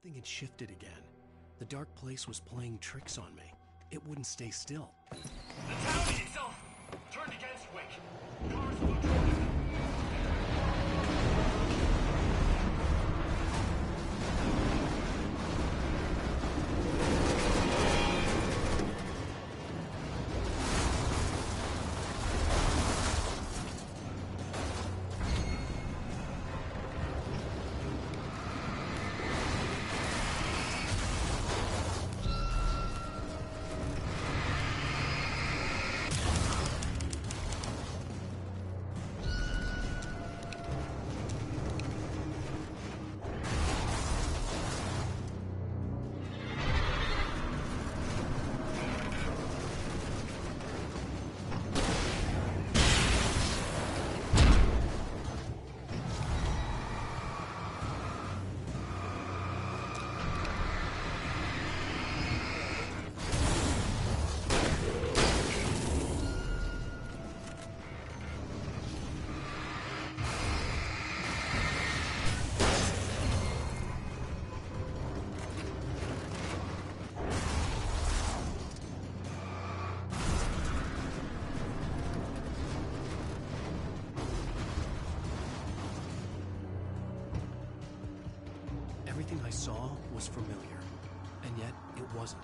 Something had shifted again. The dark place was playing tricks on me. It wouldn't stay still. The town itself turned against Wake. Cars flew toward him. Everything I saw was familiar, and yet it wasn't.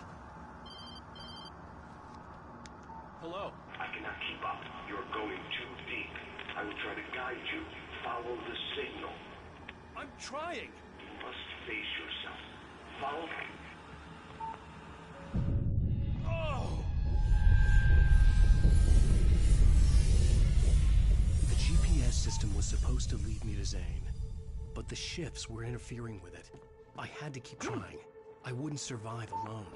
Hello? I cannot keep up. You're going too deep. I will try to guide you. Follow the signal. I'm trying! You must face yourself. Follow me. Oh! The GPS system was supposed to lead me to Zane, but the shifts were interfering with it. I had to keep trying. I wouldn't survive alone.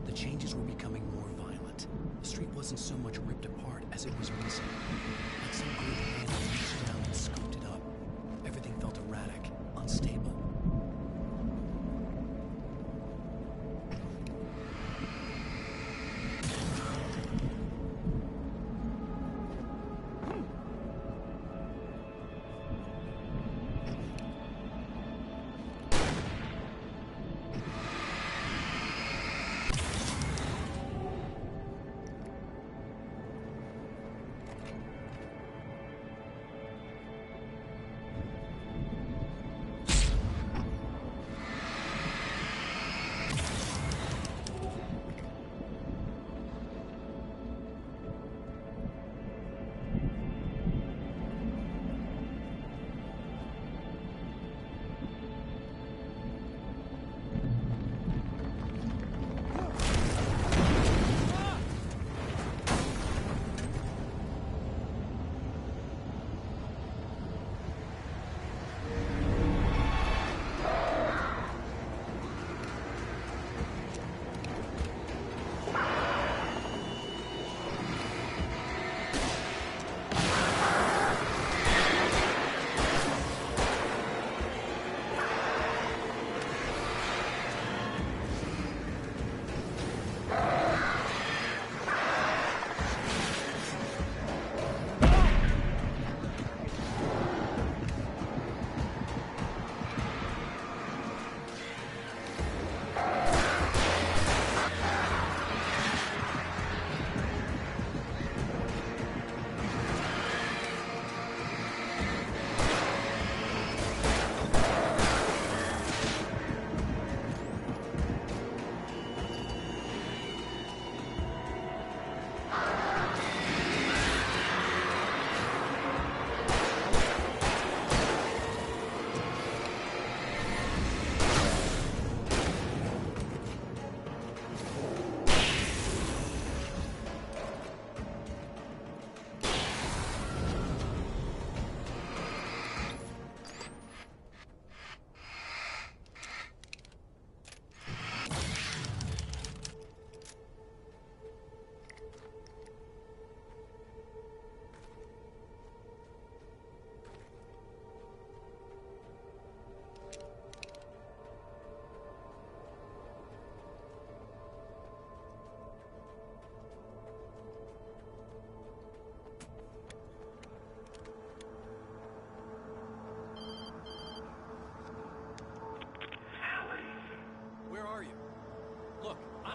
The changes were becoming more violent. The street wasn't so much ripped apart as it was missing. Like some great hand reached down and scooped it up. Everything felt erratic, unstable.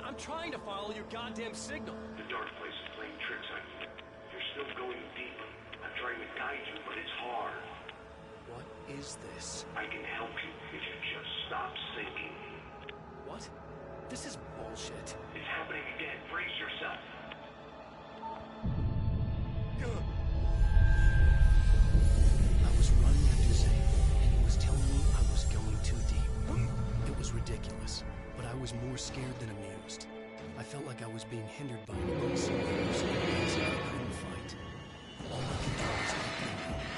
I'm trying to follow your goddamn signal. The dark place is playing tricks on you. You're still going deep. I'm trying to guide you, but it's hard. What is this? I can help you if you just stop sinking. What? This is bullshit. It's happening again. Brace yourself. I was running after Zane, and he was telling me I was going too deep. It was ridiculous, but I was more scared than amused. I felt like I was being hindered by an unseen force in ways that I couldn't fight. All I could do was let them go.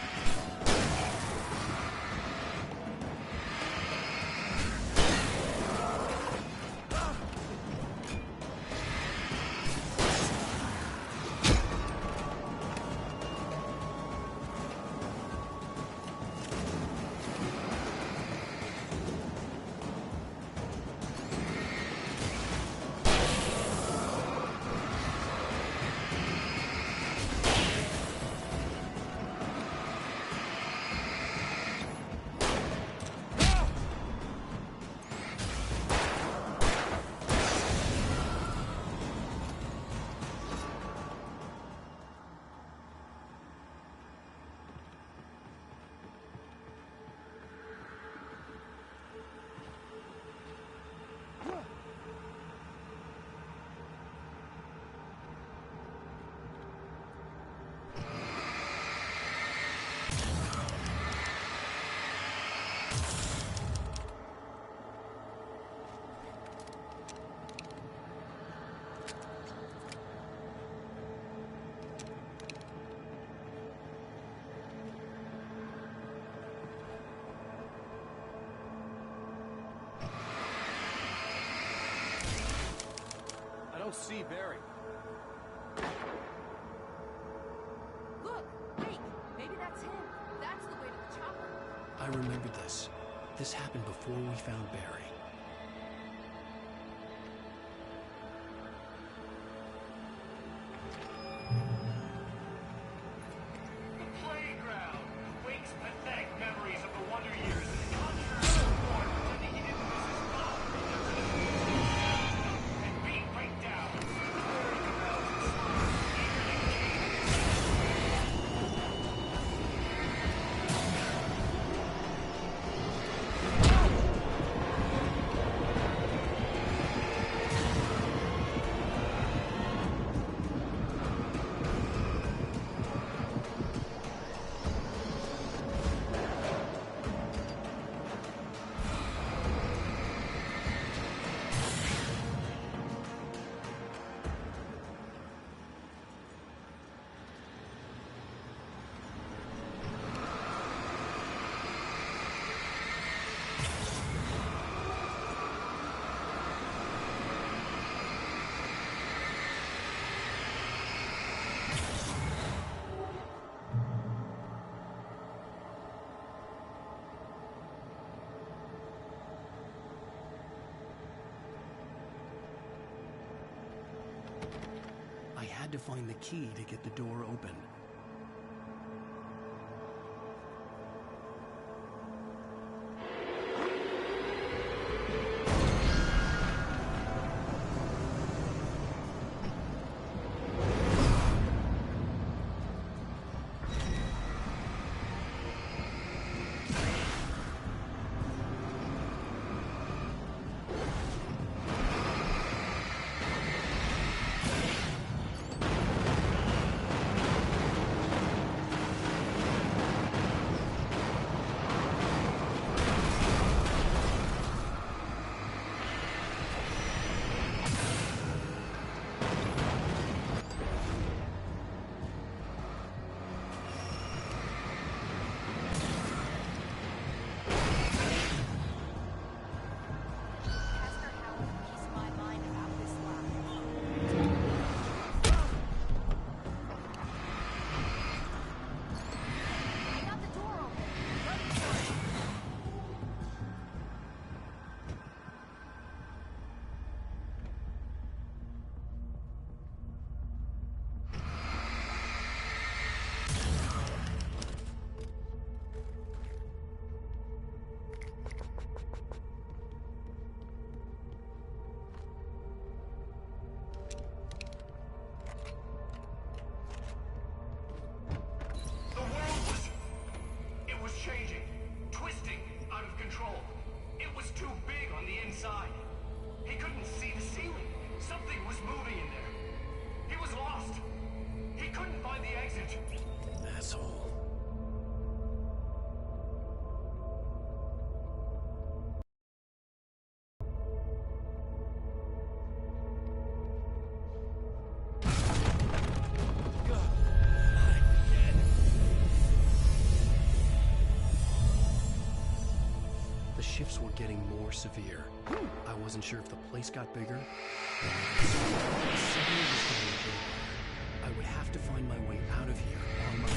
see Barry. Look! Wait! Maybe that's him. That's the way to the chopper. I remembered this. This happened before we found Barry. The playground. Wake's pathetic memories of the Wonder Years and the conjurer born pretending he didn't miss his mom. And being break down. Wearing around his slums, eager to gain. I had to find the key to get the door open. Changing, twisting, out of control. It was too big on the inside. He couldn't see the ceiling. Something was moving in there. He was lost. He couldn't find the exit. Asshole. Shifts were getting more severe. I wasn't sure if the place got bigger. Suddenly it was getting bigger. I would have to find my way out of here on my own.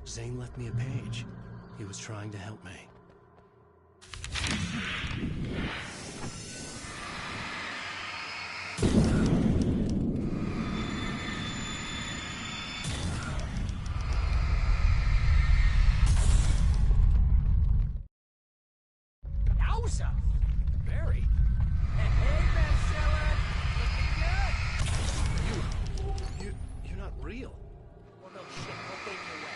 Zane left me a page. He was trying to help me. Yowza! Barry? Hey, bestseller! Looking good! You're not real. Well, no shit, don't fade me away.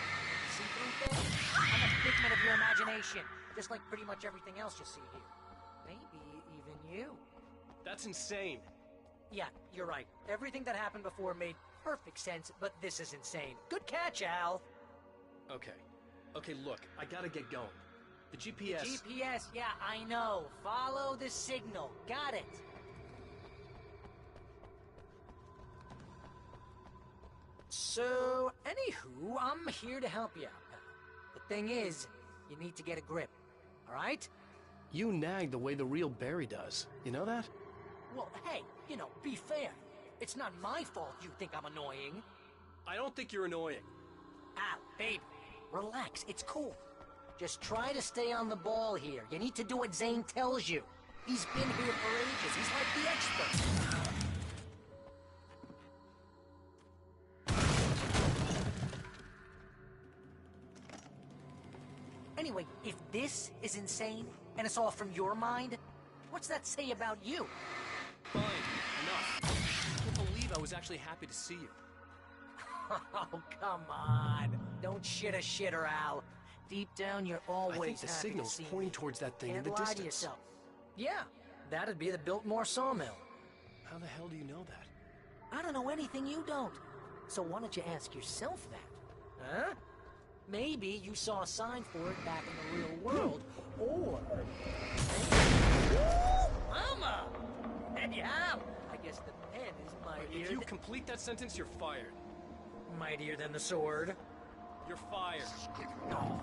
See through thing? I'm a figment of your imagination, just like pretty much everything else you see here. Maybe even you. That's insane. Yeah, you're right. Everything that happened before made perfect sense, but this is insane. Good catch, Al. Okay. Okay, look, I gotta get going. The GPS... GPS, yeah, I know. Follow the signal. Got it. So, anywho, I'm here to help you out, pal. The thing is, you need to get a grip, alright? You nag the way the real Barry does. You know that? Well, hey, you know, be fair. It's not my fault you think I'm annoying. I don't think you're annoying. Al, babe, relax, it's cool. Just try to stay on the ball here. You need to do what Zane tells you. He's been here for ages. He's like the expert. Anyway, if this is insane, and it's all from your mind, what's that say about you? Fine, enough. I can't believe I was actually happy to see you. Oh, come on. Don't shit a shitter, Al. Deep down, you're always I think the happy signal's to see pointing me. towards that thing Can't in the lie distance. to yourself. Yeah, that'd be the Biltmore sawmill. How the hell do you know that? I don't know anything you don't. So why don't you ask yourself that? Huh? Maybe you saw a sign for it back in the real world, or... Mama! Hey, Al! I guess the pen is mightier If you complete that sentence, you're fired. mightier than the sword. You're fired. Oh.